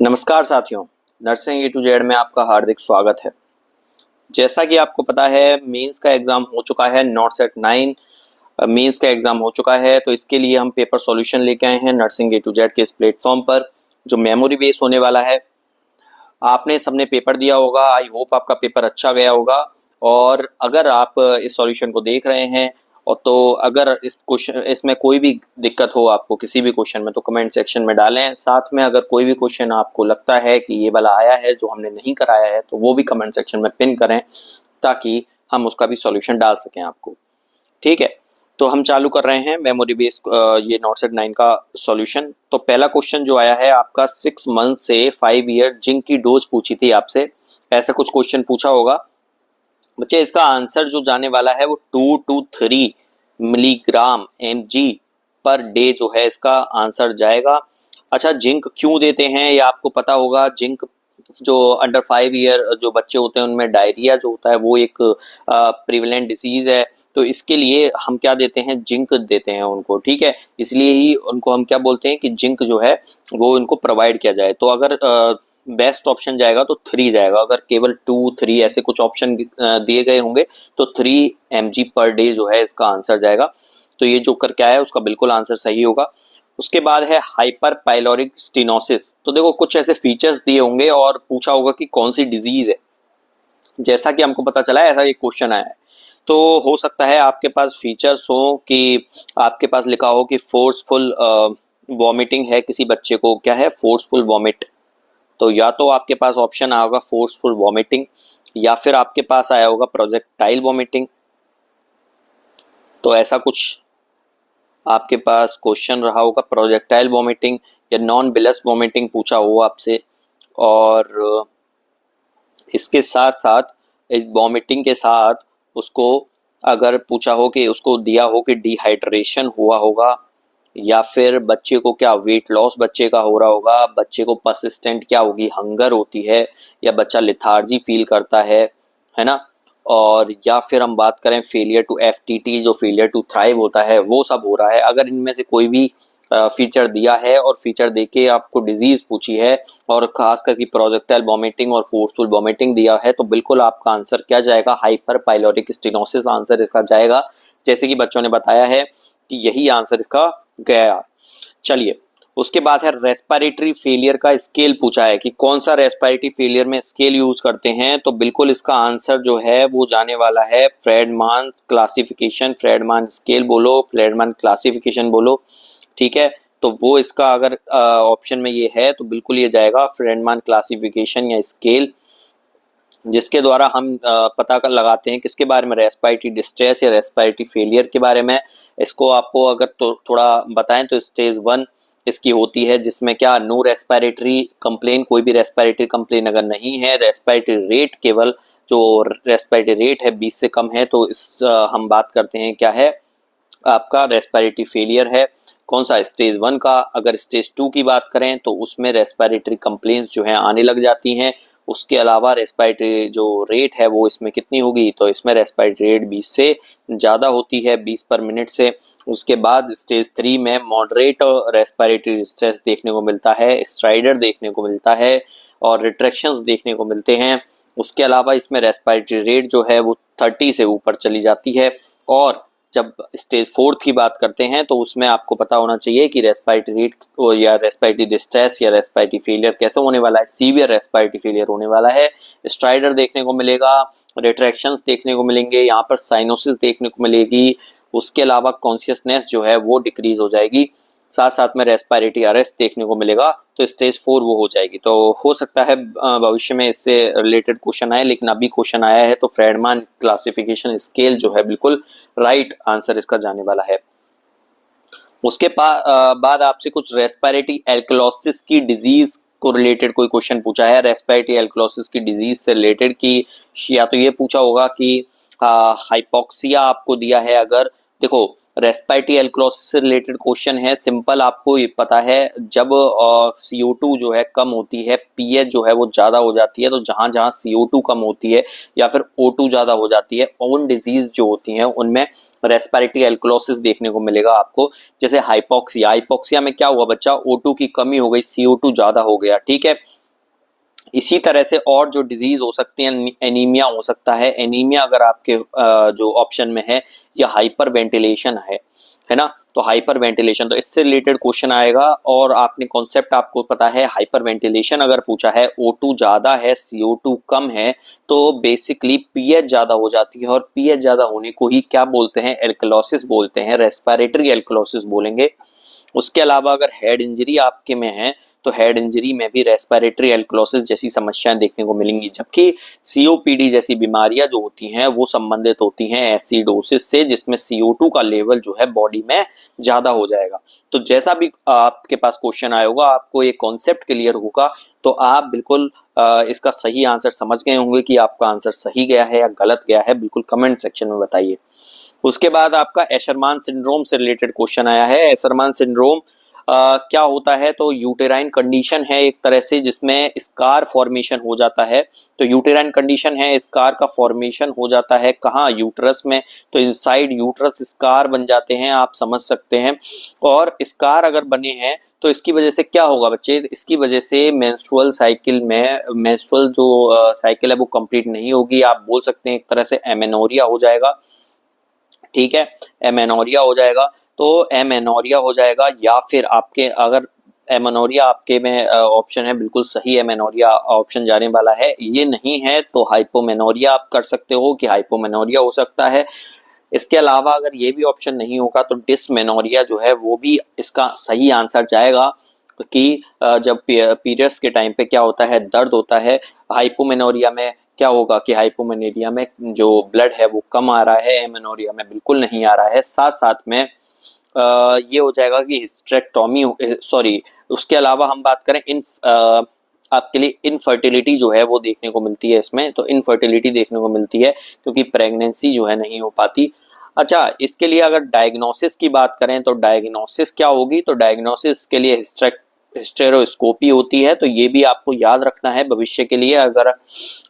नमस्कार साथियों, nursing A to Z में आपका हार्दिक स्वागत है। जैसा कि आपको पता है मेंस का एग्ज़ाम हो चुका है, नॉट सेट 9 मेंस का एग्ज़ाम हो चुका है, तो इसके लिए हम पेपर सॉल्यूशन लेके आए हैं नर्सिंग ए टू जेड के इस प्लेटफॉर्म पर, जो मेमोरी बेस होने वाला है। आपने सबने पेपर दिया होगा, आई होप आपका पेपर अच्छा गया होगा। और अगर आप इस सॉल्यूशन को देख रहे हैं और तो अगर इस क्वेश्चन इसमें कोई भी दिक्कत हो आपको किसी भी क्वेश्चन में, तो कमेंट सेक्शन में डालें। साथ में अगर कोई भी क्वेश्चन आपको लगता है कि ये वाला आया है जो हमने नहीं कराया है, तो वो भी कमेंट सेक्शन में पिन करें ताकि हम उसका भी सॉल्यूशन डाल सकें आपको। ठीक है, तो हम चालू कर रहे हैं मेमोरी बेस ये नॉट सेट 9 का सॉल्यूशन। तो पहला क्वेश्चन जो आया है आपका 6 मंथ से 5 ईयर जिंक की डोज पूछी थी आपसे, ऐसा कुछ क्वेश्चन पूछा होगा बच्चे। इसका आंसर जो जाने वाला है वो 2 to 3 milligram mg per day जो है इसका आंसर जाएगा। अच्छा, जिंक क्यों देते हैं ये आपको पता होगा। जिंक जो अंडर 5 ईयर जो बच्चे होते हैं उनमें डायरिया जो होता है वो एक प्रिवेलेंट डिसीज है, तो इसके लिए हम क्या देते हैं, जिंक देते हैं उनको। ठीक है, इसलिए ही उनको हम क्या बोलते हैं कि जिंक जो है वो इनको प्रोवाइड किया जाए। तो अगर बेस्ट ऑप्शन जाएगा तो 3 जाएगा। अगर केवल 2 3 ऐसे कुछ ऑप्शन दिए गए होंगे तो 3 mg पर डे जो है इसका आंसर जाएगा। तो ये जो करके आया है उसका बिल्कुल आंसर सही होगा। उसके बाद है हाइपर पाइलोरिक स्टेनोसिस। तो देखो कुछ ऐसे फीचर्स दिए होंगे और पूछा होगा कि कौन सी डिजीज है। जैसा कि हमको पता चला है ऐसा एक क्वेश्चन आया है, तो हो सकता है आपके पास फीचर्स हो कि आपके पास लिखा हो कि फोर्सफुल वॉमिटिंग है किसी बच्चे को, क्या है, फोर्सफुल वॉमिट। तो या तो आपके पास ऑप्शन आया होगा फोर्सफुल वॉमिटिंग, या फिर आपके पास आया होगा प्रोजेक्टाइल वॉमिटिंग। तो ऐसा कुछ आपके पास क्वेश्चन रहा होगा, प्रोजेक्टाइल वॉमिटिंग या नॉन बिलस वॉमिटिंग पूछा हो आपसे। और इसके साथ साथ इस वॉमिटिंग के साथ उसको अगर पूछा हो कि उसको दिया हो कि डिहाइड्रेशन हुआ होगा, या फिर बच्चे को क्या वेट लॉस बच्चे का हो रहा होगा, बच्चे को परसिस्टेंट क्या होगी, हंगर होती है, या बच्चा लिथार्जी फील करता है ना। और या फिर हम बात करें फेलियर टू एफटीटी, जो फेलियर टू थ्राइव होता है, वो सब हो रहा है। अगर इनमें से कोई भी फीचर दिया है और फीचर देके आपको डिजीज पूछी है और खास करके प्रोजेक्टाइल वॉमिटिंग और फोर्सफुल वॉमिटिंग दिया है, तो बिल्कुल आपका आंसर क्या जाएगा, हाइपर पाइलोरिक स्टेनोसिस आंसर इसका जाएगा। जैसे कि बच्चों ने बताया है कि यही आंसर इसका गया। चलिए, उसके बाद है रेस्पिरेटरी फेलियर का स्केल पूछा है कि कौन सा रेस्पिरेटरी फेलियर में स्केल यूज करते हैं। तो बिल्कुल इसका आंसर जो है वो जाने वाला है फ्रेडमान क्लासिफिकेशन, फ्रेडमान स्केल बोलो, फ्रेडमान क्लासिफिकेशन बोलो। ठीक है, तो वो इसका अगर ऑप्शन में ये है तो बिल्कुल ये जाएगा फ्रेडमान क्लासिफिकेशन या स्केल, जिसके द्वारा हम पता कर लगाते हैं किसके बारे में, रेस्पिरेटरी डिस्ट्रेस या रेस्पिरेटरी फेलियर के बारे में। इसको आपको अगर तो थोड़ा बताएं तो स्टेज 1 इसकी होती है, जिसमें क्या, नो रेस्पिरेटरी कंप्लेन, कोई भी रेस्पिरेटरी कंप्लेन अगर नहीं है, रेस्पिरेटरी रेट केवल जो रेस्पिरेटरी रेट है 20 से कम है, तो इस हम बात करते हैं क्या है, आपका रेस्पिरेटरी फेलियर है। कौन सा, स्टेज 1 का। अगर स्टेज 2 की बात करें तो उसमें रेस्पिरेटरी कंप्लेंट्स जो हैं आने लग जाती हैं। उसके अलावा रेस्पिरेटरी जो रेट है वो इसमें कितनी होगी, तो इसमें रेस्पिरेटरी रेट 20 से ज़्यादा होती है, 20 पर मिनट से। उसके बाद स्टेज 3 में मॉडरेट रेस्पिरेटरी डिस्ट्रेस देखने को मिलता है, स्ट्राइडर देखने को मिलता है और रिट्रैक्शंस देखने को मिलते हैं। उसके अलावा इसमें रेस्पिरेटरी रेट जो है वो 30 से ऊपर चली जाती है। और जब स्टेज 4 की बात करते हैं तो उसमें आपको पता होना चाहिए कि रेस्पिरेटरी रेट या रेस्पिरेटरी डिस्ट्रेस या रेस्पिरेटरी फेलियर कैसे होने वाला है, सीवियर रेस्पिरेटरी फेलियर होने वाला है। स्ट्राइडर देखने को मिलेगा, रिट्रैक्शंस देखने को मिलेंगे, यहाँ पर साइनोसिस देखने को मिलेगी। उसके अलावा कॉन्शियसनेस जो है वो डिक्रीज हो जाएगी, साथ साथ में रेस्पिरेटरी अरेस्ट देखने को मिलेगा। तो स्टेज 4 वो हो जाएगी। तो हो सकता है भविष्य में इससे रिलेटेड क्वेश्चन आए, लेकिन अभी क्वेश्चन आया है तो फ्रेडमान क्लासिफिकेशन स्केल जो है बिल्कुल राइट आंसर इसका जाने वाला है। उसके बाद आपसे कुछ रेस्पिरेटरी एल्कलोसिस की डिजीज को रिलेटेड कोई क्वेश्चन पूछा है, रेस्पिरेटरी एल्कलोसिस की डिजीज से रिलेटेड की, या तो ये पूछा होगा कि हाइपोक्सिया आपको दिया है अगर, देखो रेस्पिरेटरी एल्कोलासिस से रिलेटेड क्वेश्चन है, सिंपल आपको ये पता है, जब CO2 जो है कम होती है, पीएच जो है वो ज्यादा हो जाती है, तो जहां जहां CO2 कम होती है या फिर O2 ज्यादा हो जाती है, उन डिजीज जो होती हैं उनमें रेस्पिरेटरी एल्कोलासिस देखने को मिलेगा आपको। जैसे हाइपोक्सिया, हाइपोक्सिया में क्या हुआ बच्चा, O2 की कमी हो गई, CO2 ज्यादा हो गया, ठीक है। इसी तरह से और जो डिजीज हो सकती है, एनीमिया हो सकता है, एनीमिया अगर आपके जो ऑप्शन में है, या हाइपर वेंटिलेशन है ना, तो हाइपर वेंटिलेशन, तो इससे रिलेटेड क्वेश्चन आएगा। और आपने कॉन्सेप्ट आपको पता है, हाइपर वेंटिलेशन अगर पूछा है, O2 ज्यादा है, CO2 कम है, तो बेसिकली पीएच ज्यादा हो जाती है, और पीएच ज्यादा होने को ही क्या बोलते हैं, एल्कोलासिस बोलते हैं, रेस्पिरेटरी एल्कोलासिस बोलेंगे। उसके अलावा अगर हेड इंजरी आपके में है, तो हेड इंजरी में भी रेस्पिरेटरी एल्कोलासिस जैसी समस्याएं देखने को मिलेंगी, जबकि सीओपीडी जैसी बीमारियां जो होती हैं वो संबंधित होती हैं एसिडोसिस से, जिसमें CO2 का लेवल जो है बॉडी में ज्यादा हो जाएगा। तो जैसा भी आपके पास क्वेश्चन आया होगा, आपको ये कॉन्सेप्ट क्लियर होगा, तो आप बिल्कुल इसका सही आंसर समझ गए होंगे कि आपका आंसर सही गया है या गलत गया है, बिल्कुल कमेंट सेक्शन में बताइए। उसके बाद आपका एशरमान सिंड्रोम से रिलेटेड क्वेश्चन आया है। एशरमान सिंड्रोम क्या होता है, तो यूटेराइन कंडीशन है एक तरह से, जिसमें स्कार फॉर्मेशन हो जाता है। तो यूटेराइन कंडीशन है, स्कार का फॉर्मेशन हो जाता है कहाँ, यूटरस में, तो इनसाइड यूटरस स्कार बन जाते हैं, आप समझ सकते हैं। और स्कार अगर बने हैं तो इसकी वजह से क्या होगा बच्चे, इसकी वजह से मेंस्ट्रुअल साइकिल में, मेंस्ट्रुअल जो साइकिल है वो कंप्लीट नहीं होगी, आप बोल सकते हैं एक तरह से एमेनोरिया हो जाएगा, ठीक है, एमेनोरिया हो जाएगा। तो एमेनोरिया हो जाएगा, या फिर आपके अगर एमेनोरिया आपके में ऑप्शन है, बिल्कुल सही एमेनोरिया ऑप्शन जाने वाला है। ये नहीं है तो हाइपोमेनोरिया आप कर सकते हो कि हाइपोमेनोरिया हो सकता है। इसके अलावा अगर ये भी ऑप्शन नहीं होगा तो डिसमेनोरिया जो है वो भी इसका सही आंसर जाएगा, कि जब पीरियड्स के टाइम पे क्या होता है, दर्द होता है। हाइपोमेनोरिया में क्या होगा कि हाइपोमेनेरिया में जो ब्लड है वो कम आ रहा है, एमेनोरिया में बिल्कुल नहीं आ रहा है। साथ साथ में ये हो जाएगा कि हिस्टेरेक्टोमी, सॉरी, उसके अलावा हम बात करें आपके लिए इनफर्टिलिटी जो है वो देखने को मिलती है इसमें, तो इनफर्टिलिटी देखने को मिलती है क्योंकि प्रेगनेंसी जो है नहीं हो पाती। अच्छा, इसके लिए अगर डायग्नोसिस की बात करें तो डायग्नोसिस क्या होगी, तो डायग्नोसिस के लिए हिस्टेरोस्कोपी होती है, तो ये भी आपको याद रखना है भविष्य के लिए अगर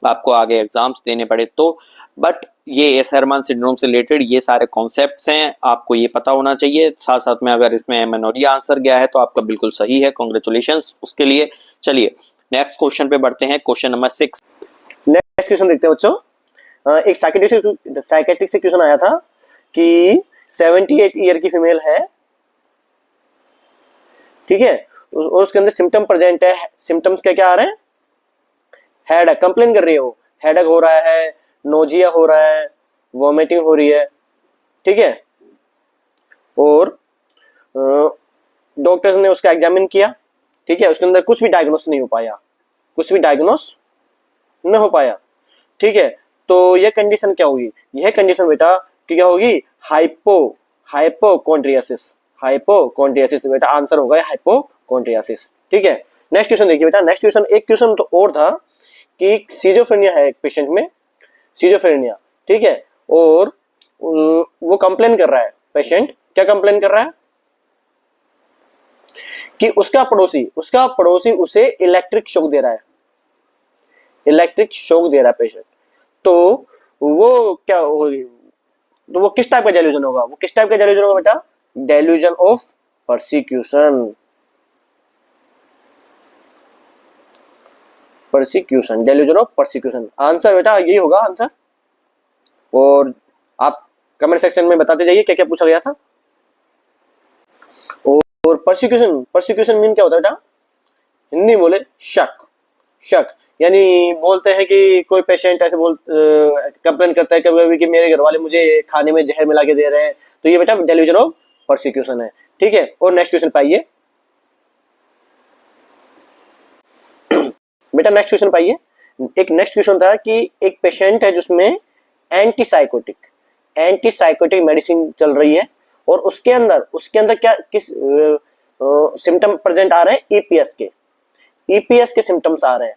आपको आगे एग्जाम्स देने पड़े तो। बट ये एशरमान सिंड्रोम से रिलेटेड ये सारे कॉन्सेप्ट्स हैं, आपको ये पता होना चाहिए। साथ साथ में अगर इसमें एमेनोरिया आंसर गया है तो आपका बिल्कुल सही है, कॉन्ग्रेचुलेशंस उसके लिए। चलिए नेक्स्ट क्वेश्चन पे बढ़ते हैं, क्वेश्चन नंबर 6। नेक्स्ट क्वेश्चन देखते हैं बच्चों। एक साइकेट्रिक से क्वेश्चन आया था कि 78 ईयर की फीमेल है, ठीक है, और उसके अंदर सिम्टम प्रेजेंट है। सिम्टम्स क्या क्या आ रहे हैं, हेडेक, कंप्लेन कर रही है वो, हेडेक हो रहा है, नोजिया हो रहा है, वॉमिटिंग हो रही है, ठीक है। और डॉक्टर्स ने उसका एग्जामिन किया, ठीक है, उसके अंदर कुछ भी डायग्नोस नहीं हो पाया, कुछ भी डायग्नोस न हो पाया, ठीक है। तो ये कंडीशन क्या होगी, यह कंडीशन बेटा क्या होगी, हाइपोकॉन्ड्रियासिस, हाइपोकॉन्ड्रियासिस बेटा आंसर होगा हाइपोकॉन्ड्रियासिस, ठीक है। नेक्स्ट क्वेश्चन देखिए बेटा, नेक्स्ट क्वेश्चन, एक क्वेश्चन तो और था कि सीजोफ्रेनिया है एक पेशेंट में, सीजोफ्रेनिया, ठीक है, और वो कंप्लेन कर रहा है, पेशेंट क्या कंप्लेन कर रहा है कि उसका पड़ोसी उसे इलेक्ट्रिक शॉक दे रहा है, इलेक्ट्रिक शॉक दे रहा है पेशेंट। तो वो क्या होगी, तो वो किस टाइप का डेल्यूजन होगा, वो किस टाइप का डेल्यूजन होगा बेटा, delusion of persecution, persecution, delusion of persecution, answer बेटा यही होगा आंसर। और आप कमेंट सेक्शन में बताते जाइए क्या क्या पूछा गया था। और परसिक्यूशन, परसिक्यूशन मीन क्या होता है बेटा, हिंदी बोले शक, शक यानी बोलते हैं कि कोई पेशेंट ऐसे कंप्लेन करता है कभी कि मेरे घर वाले मुझे खाने में जहर मिला के दे रहे हैं, तो ये बेटा डेल्यूजन ऑफ परसिक्यूशन है, ठीक है। और नेक्स्ट क्वेश्चन पाइए बेटा, नेक्स्ट क्वेश्चन पाइए। एक नेक्स्ट क्वेश्चन था कि एक पेशेंट है जिसमें एंटीसाइकोटिक मेडिसिन चल रही है, और उसके अंदर क्या किस सिम्टम प्रेजेंट आ रहे हैं, ईपीएस के सिम्टम्स आ रहे हैं,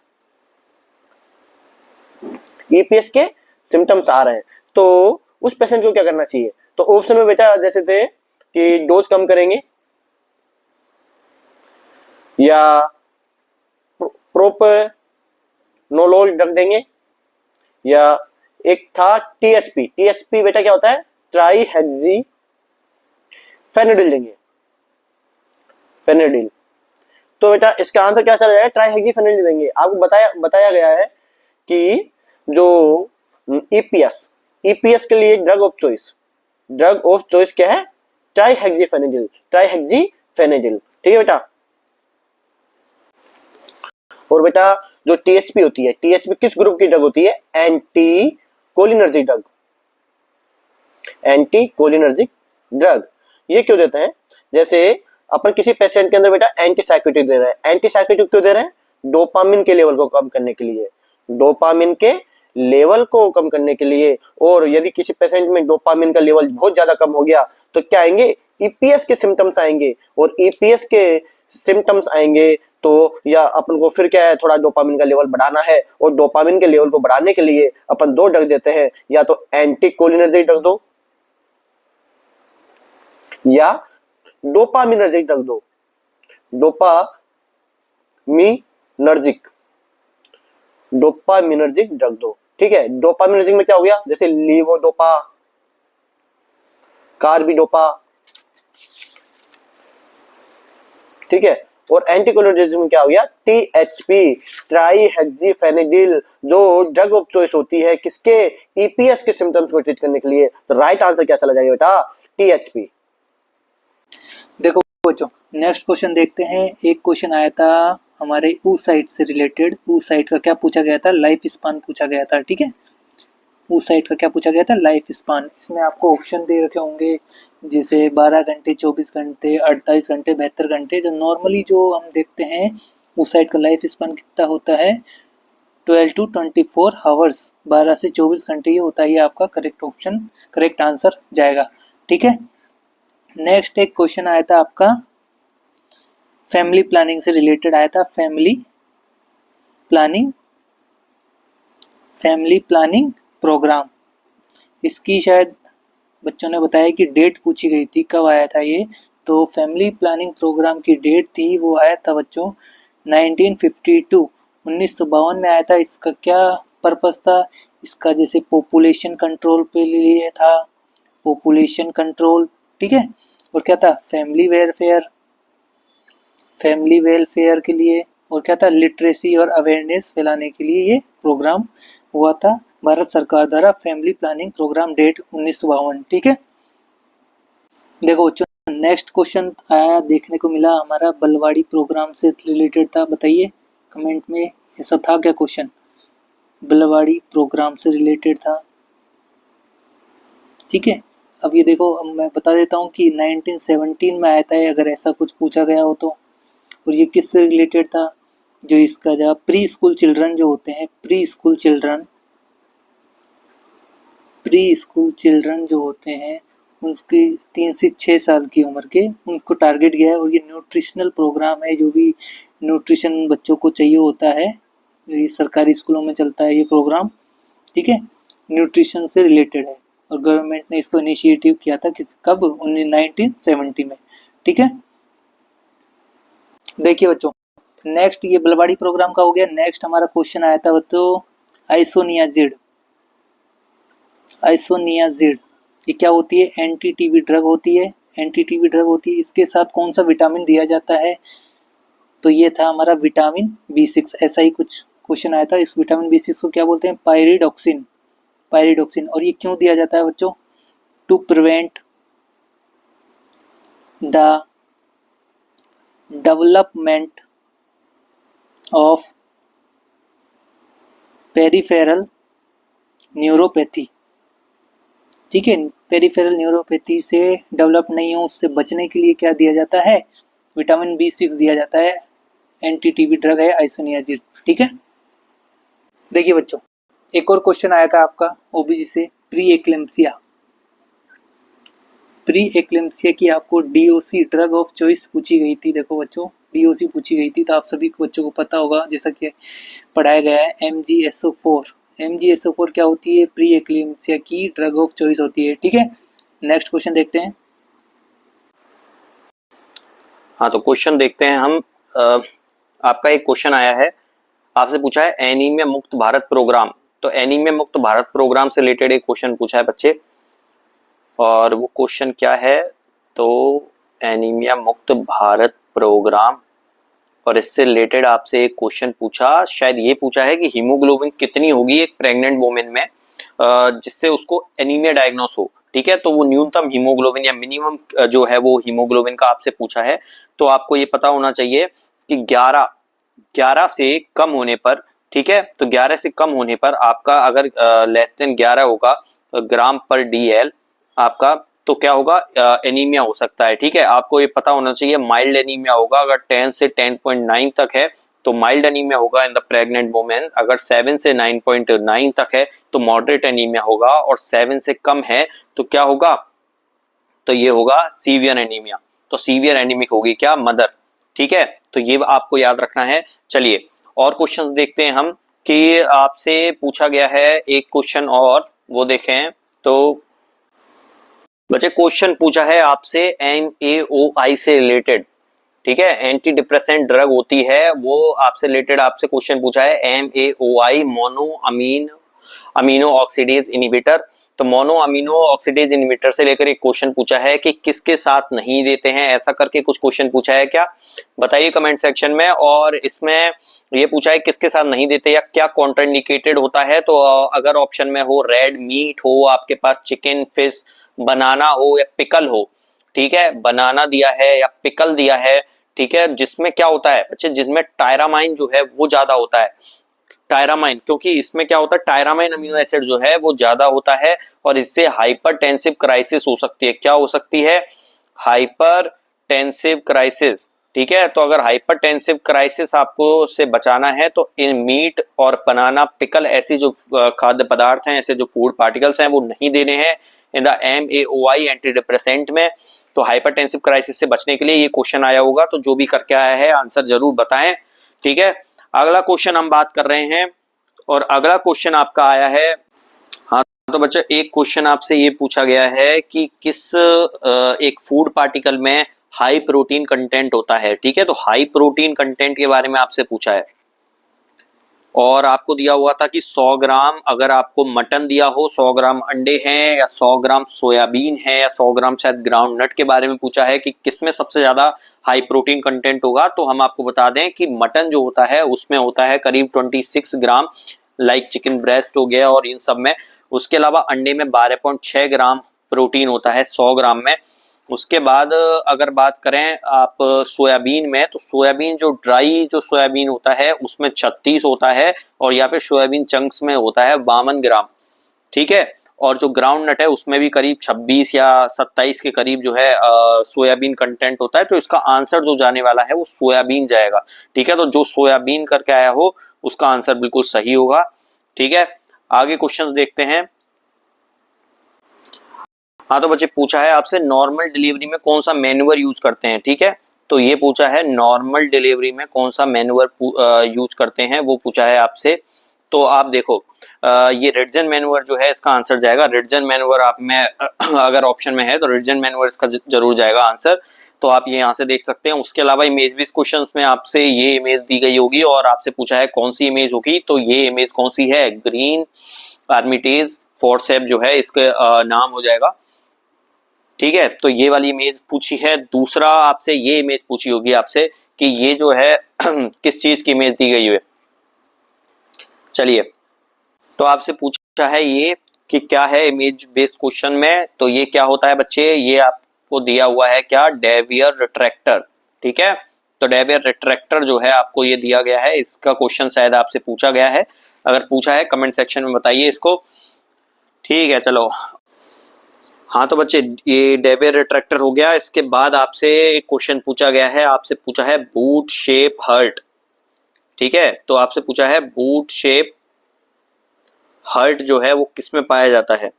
ईपीएस के सिम्टम्स आ रहे हैं। तो उस पेशेंट को क्या करना चाहिए, तो ऑप्शन में बेटा जैसे थे कि डोज कम करेंगे या प्रोपेनोलोल ड्रग देंगे, या एक था टीएचपी। टीएचपी बेटा क्या होता है, ट्राईहेक्सी फेनेडिल देंगे, फेनेडिल। तो बेटा इसका आंसर क्या चला जाएगा, ट्राईहेक्सी फेनेडिल देंगे। आपको बताया गया है कि जो ईपीएस ईपीएस के लिए ड्रग ऑफ चॉइस क्या है, ट्राईहेक्सी फेनेडिल। ठीक है बेटा। और बेटा जो टीएचपी होती है, टीएचपी किस ग्रुप की ड्रग होती है, एंटी कोलिनर्जिक ड्रग। ये क्यों देते हैं, जैसे अपन किसी पेशेंट के अंदर बेटा एंटीसाइकोटिक दे रहे हैं। एंटीसाइकोटिक क्यों दे रहे हैं, डोपामिन के लेवल को कम करने के लिए, डोपामिन के लेवल को कम करने के लिए। और यदि किसी पेशेंट में डोपामिन का लेवल बहुत ज्यादा कम हो गया तो क्या आएंगे, ईपीएस के सिम्टम्स आएंगे। और ईपीएस के सिम्टम्स आएंगे तो या अपन को फिर क्या है, थोड़ा डोपामिन का लेवल बढ़ाना है। और डोपामिन के लेवल को बढ़ाने के लिए अपन दो ड्रग देते हैं, या तो एंटी कोलिनर्जिक ड्रग दो या डोपामिनर्जिक ड्रग दो। डोपामिनर्जिक ड्रग दो। ठीक है। डोपामिनर्जिक में क्या हो गया, जैसे लीवोडोपा, कार्बिडोपा। ठीक है। और एंटीकोलिनर्जिक में क्या हो गया, टीएचपी, ट्राईहेक्सीफेनेडिल, जो ड्रग ऑफ चॉइस होती है किसके, ईपीएस के सिम्टम्स को ट्रीट करने के लिए। तो राइट आंसर क्या चला जाएगा बेटा, टीएचपी। देखो बच्चों नेक्स्ट क्वेश्चन देखते हैं। एक क्वेश्चन आया था हमारे oocyte से रिलेटेड। oocyte का क्या पूछा गया था, लाइफ स्पान पूछा गया था। ठीक है, oocyte का क्या पूछा गया था, लाइफ स्पान। इसमें आपको ऑप्शन दे रखे होंगे जैसे 12 घंटे, 24 घंटे, 48 घंटे, 72 घंटे। जो नॉर्मली जो हम देखते हैं oocyte का लाइफ स्पान कितना होता है, 12 to 24 आवर्स, 12 से 24 घंटे ये होता है। ये आपका करेक्ट आंसर जाएगा। ठीक है। नेक्स्ट एक क्वेश्चन आया था आपका फैमिली प्लानिंग से रिलेटेड आया था। फैमिली प्लानिंग प्रोग्राम, इसकी शायद बच्चों ने बताया कि डेट पूछी गई थी, कब आया था ये। तो फैमिली प्लानिंग प्रोग्राम की डेट थी, वो आया था बच्चों 1952, 1952 में आया था। इसका क्या पर्पस था, इसका जैसे पॉपुलेशन कंट्रोल पे लिए था, पॉपुलेशन कंट्रोल। ठीक है। और क्या था, फैमिली वेलफेयर के लिए। और क्या था, लिटरेसी और अवेयरनेस फैलाने के लिए ये प्रोग्राम हुआ था भारत सरकार द्वारा। Family planning programme, date 1952। ठीक है। देखो बच्चों नेक्स्ट क्वेश्चन आया देखने को मिला हमारा बलवाड़ी प्रोग्राम से रिलेटेड था। बताइए कमेंट में ऐसा था क्या क्वेश्चन, बलवाड़ी प्रोग्राम से रिलेटेड था। ठीक है। अब ये देखो, अब मैं बता देता हूँ कि 1917 में आया था अगर ऐसा कुछ पूछा गया हो तो। और ये किससे रिलेटेड था, जो इसका जवाब प्री स्कूल चिल्ड्रन जो होते हैं, प्री स्कूल चिल्ड्रन जो होते हैं उनकी 3 से 6 साल की उम्र के, उनको टारगेट किया है। और ये न्यूट्रिशनल प्रोग्राम है, जो भी न्यूट्रिशन बच्चों को चाहिए होता है, ये सरकारी स्कूलों में चलता है ये प्रोग्राम। ठीक है, न्यूट्रिशन से रिलेटेड है। और गवर्नमेंट ने इसको इनिशिएटिव किया था कब, 1970 में। ठीक है। देखिए बच्चों नेक्स्ट ये बलवाड़ी प्रोग्राम का हो गया। नेक्स्ट हमारा क्वेश्चन आया था बच्चों आइसोनियाजिड। ये क्या होती है, एंटी टीबी ड्रग होती है। इसके साथ कौन सा विटामिन दिया जाता है, तो ये था हमारा विटामिन B6। ऐसा ही कुछ क्वेश्चन आया था। इस विटामिन B6 को क्या बोलते हैं, पायरिडॉक्सिन। और ये क्यों दिया जाता है बच्चों, to prevent the development of peripheral neuropathy. ठीक है, पेरिफेरल न्यूरोपैथी से डेवलप नहीं हो, उससे बचने के लिए क्या दिया जाता है, विटामिन B6 दिया जाता है। एंटी टीबी ड्रग है आइसोनियाजिड। ठीक है। देखिए बच्चों एक और क्वेश्चन आया था आपका ओबीजी से, प्री एक्लेम्पसिया की आपको डीओसी ड्रग ऑफ चॉइस पूछी गई थी। देखो बच्चों डीओसी पूछी गई थी, तो आप सभी बच्चों को पता होगा जैसा कि पढ़ाया गया है। MgSO4 क्या होती है, प्री एक्लेम्पसिया की ड्रग ऑफ चॉइस होती है। ठीक है। नेक्स्ट क्वेश्चन देखते हैं। हाँ, तो क्वेश्चन देखते हैं हम। आपका एक क्वेश्चन आया है, आपसे पूछा है एनीमिया मुक्त भारत प्रोग्राम। तो एनीमिया मुक्त भारत प्रोग्राम से रिलेटेड एक क्वेश्चन पूछा है बच्चे, और वो क्वेश्चन क्या है, तो एनीमिया मुक्त भारत प्रोग्राम, और इससे रिलेटेड आपसे एक क्वेश्चन पूछा, शायद ये पूछा है कि हीमोग्लोबिन कितनी होगी एक प्रेग्नेंट वुमेन में जिससे उसको एनीमिया डायग्नोस हो। ठीक है, तो वो न्यूनतम हीमोग्लोबिन या मिनिमम जो है वो हीमोग्लोबिन का आपसे पूछा है। तो आपको ये पता होना चाहिए कि 11 से कम होने पर, ठीक है, तो 11 से कम होने पर आपका अगर लेस देन 11 होगा ग्राम पर डीएल आपका, तो क्या होगा, एनीमिया हो सकता है। ठीक है, आपको ये पता होना चाहिए माइल्ड एनीमिया होगा अगर 10 से 10.9 तक है तो माइल्ड एनीमिया होगा इन द प्रेग्नेंट वुमेन, अगर 7 से 9.9 तक है तो मॉडरेट एनीमिया होगा, और 7 से कम है तो क्या होगा, तो ये होगा सीवियर एनीमिया। तो सीवियर एनीमिक होगी क्या, मदर। ठीक है, तो ये आपको याद रखना है। चलिए और क्वेश्चंस देखते हैं हम, कि आपसे पूछा गया है एक क्वेश्चन और वो देखें। तो बच्चे क्वेश्चन पूछा है आपसे MAOI से रिलेटेड, ठीक है, एंटी डिप्रेसेंट ड्रग होती है वो आपसे रिलेटेड, आपसे क्वेश्चन पूछा है MAOI mono amino oxidase inhibitor. तो मोनो अमीनो ऑक्सीडेज इनहिबिटर से लेकर एक क्वेश्चन पूछा है कि किसके साथ नहीं देते हैं, ऐसा करके कुछ क्वेश्चन पूछा है क्या, बताइए कमेंट सेक्शन में। और इसमें ये पूछा है किसके साथ नहीं देते या क्या कॉन्ट्राइंडिकेटेड होता है। तो अगर ऑप्शन में हो रेड मीट हो, आपके पास चिकन, फिश, बनाना हो या पिकल हो, ठीक है, बनाना दिया है या पिकल दिया है, ठीक है, जिसमें क्या होता है बच्चे, जिसमें टायरामाइन जो है वो ज्यादा होता है, टायरामाइन, क्योंकि इसमें क्या होता है, टायरामाइन अमीनो एसिड जो है वो ज्यादा होता है और इससे हाइपरटेंसिव क्राइसिस हो सकती है। क्या हो सकती है, हाइपरटेंसिव क्राइसिस। ठीक है, तो अगर हाइपरटेंसिव क्राइसिस आपको से बचाना है तो इन मीट और बनाना, पिकल, ऐसी जो खाद्य पदार्थ हैं, ऐसे जो फूड पार्टिकल्स हैं वो नहीं देने हैं in the MAOI anti depressant में। तो हाइपरटेंसिव क्राइसिस से बचने के लिए ये क्वेश्चन आया होगा, तो जो भी करके आया है आंसर जरूर बताएं। ठीक है, अगला क्वेश्चन हम बात कर रहे हैं, और अगला क्वेश्चन आपका आया है। हाँ, तो बच्चा एक क्वेश्चन आपसे ये पूछा गया है कि किस एक फूड पार्टिकल में हाई प्रोटीन कंटेंट होता है। ठीक है, तो हाई प्रोटीन कंटेंट के बारे में आपसे पूछा है, और आपको दिया हुआ था कि 100 ग्राम अगर आपको मटन दिया हो, 100 ग्राम अंडे हैं, या 100 ग्राम सोयाबीन है, या 100 ग्राम शायद ग्राउंड नट के बारे में पूछा है कि किसमें सबसे ज्यादा हाई प्रोटीन कंटेंट होगा। तो हम आपको बता दें कि मटन जो होता है उसमें होता है करीब 26 ग्राम, लाइक चिकन ब्रेस्ट हो गया और इन सब में। उसके अलावा अंडे में 12.6 ग्राम प्रोटीन होता है 100 ग्राम में। उसके बाद अगर बात करें आप सोयाबीन में, तो सोयाबीन जो ड्राई जो सोयाबीन होता है उसमें 36 होता है, और या फिर सोयाबीन चंक्स में होता है 52 ग्राम। ठीक है, और जो ग्राउंड नट है उसमें भी करीब 26 या 27 के करीब जो है सोयाबीन कंटेंट होता है। तो इसका आंसर जो जाने वाला है वो सोयाबीन जाएगा। ठीक है, तो जो सोयाबीन करके आया हो उसका आंसर बिल्कुल सही होगा। ठीक है, आगे क्वेश्चंस देखते हैं। हाँ, तो बच्चे पूछा है आपसे नॉर्मल डिलीवरी में कौन सा मैन्युअर यूज करते हैं। ठीक है, तो ये पूछा है नॉर्मल डिलीवरी में कौन सा मैन्युअर यूज करते हैं, वो पूछा है आपसे। तो आप देखो ये रिडजन मैन्युअर जो है इसका आंसर जाएगा। रिडजन मैन्युअर आप में अगर ऑप्शन में है तो रिडजन मैन्युअर इसका जरूर जाएगा आंसर। तो आप ये यहाँ से देख सकते हैं। उसके अलावा इमेज बेस्ड क्वेश्चंस में आपसे ये इमेज दी गई होगी और आपसे पूछा है कौन सी इमेज होगी, तो ये इमेज कौन सी है, ग्रीन आर्मिटेज फोर्सेप जो है इसके नाम हो जाएगा। ठीक है, तो ये वाली इमेज पूछी है। दूसरा आपसे ये इमेज पूछी होगी आपसे कि ये जो है किस चीज की इमेज दी गई है। चलिए, तो आपसे पूछा है ये कि क्या है इमेज बेस्ड क्वेश्चन में, तो ये क्या होता है बच्चे, ये आपको दिया हुआ है क्या, डेवियर रिट्रैक्टर। ठीक है, तो डेवियर रिट्रैक्टर जो है आपको ये दिया गया है, इसका क्वेश्चन शायद आपसे पूछा गया है। अगर पूछा है कमेंट सेक्शन में बताइए इसको। ठीक है, चलो। हाँ, तो बच्चे ये डेवियर रिट्रैक्टर हो गया। इसके बाद आपसे एक क्वेश्चन पूछा गया है, आपसे पूछा है बूट शेप हर्ट। ठीक है, तो आपसे पूछा है बूट शेप हर्ट जो है वो किस में पाया जाता है।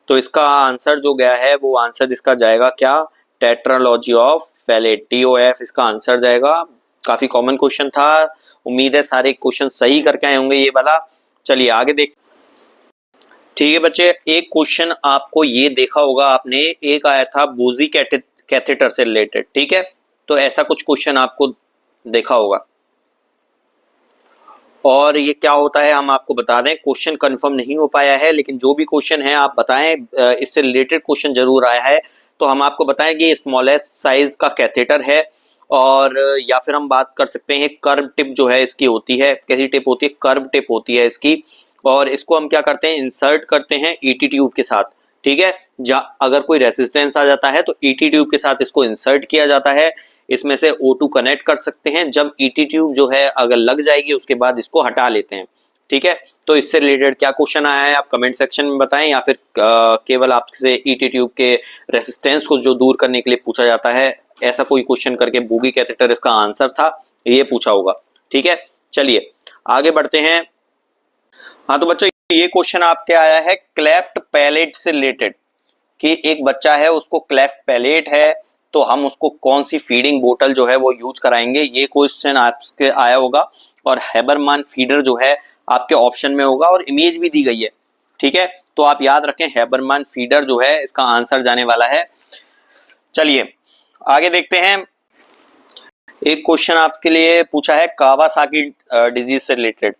तो इसका आंसर जो गया है वो आंसर इसका जाएगा क्या, टेट्रालॉजी ऑफ फैलेट, TOF इसका आंसर जाएगा। काफी कॉमन क्वेश्चन था, उम्मीद है सारे क्वेश्चन सही करके आए होंगे ये वाला। चलिए आगे देख। ठीक है बच्चे, एक क्वेश्चन आपको ये देखा होगा आपने, एक आया था बूजी कैथेटर से रिलेटेड, ठीक है। तो ऐसा कुछ क्वेश्चन आपको देखा होगा, और ये क्या होता है हम आपको बता दें, क्वेश्चन कंफर्म नहीं हो पाया है, लेकिन जो भी क्वेश्चन है आप बताएं, इससे रिलेटेड क्वेश्चन जरूर आया है, तो हम आपको बताएं कि ये स्मॉलेस्ट साइज का कैथेटर है। और या फिर हम बात कर सकते हैं कर्व टिप जो है इसकी होती है, कैसी टिप होती है, कर्व टिप होती है इसकी, और इसको हम क्या करते हैं, इंसर्ट करते हैं ईटी ट्यूब के साथ, ठीक है। अगर कोई रेसिस्टेंस आ जाता है तो ईटी ट्यूब के साथ इसको इंसर्ट किया जाता है, इसमें से O2 कनेक्ट कर सकते हैं, जब ईटी ट्यूब जो है अगर लग जाएगी उसके बाद इसको हटा लेते हैं, ठीक है। तो इससे रिलेटेड क्या क्वेश्चन आया है आप कमेंट सेक्शन में बताएं, या फिर केवल आपसे ईटी ट्यूब के रेसिस्टेंस को जो दूर करने के लिए पूछा जाता है, ऐसा कोई क्वेश्चन करके बूगी कैथेटर इसका आंसर था, ये पूछा होगा, ठीक है। चलिए आगे बढ़ते हैं। हाँ तो बच्चों ये क्वेश्चन आपके आया है क्लेफ्ट पैलेट से रिलेटेड, कि एक बच्चा है उसको क्लेफ्ट पैलेट है, तो हम उसको कौन सी फीडिंग बोतल जो है वो यूज कराएंगे, ये क्वेश्चन आपके आया होगा। और हैबरमान फीडर जो है आपके ऑप्शन में होगा, और इमेज भी दी गई है, ठीक है। तो आप याद रखें हैबरमान फीडर जो है इसका आंसर जाने वाला है। चलिए आगे देखते हैं। एक क्वेश्चन आपके लिए पूछा है कावासाकी डिजीज से रिलेटेड,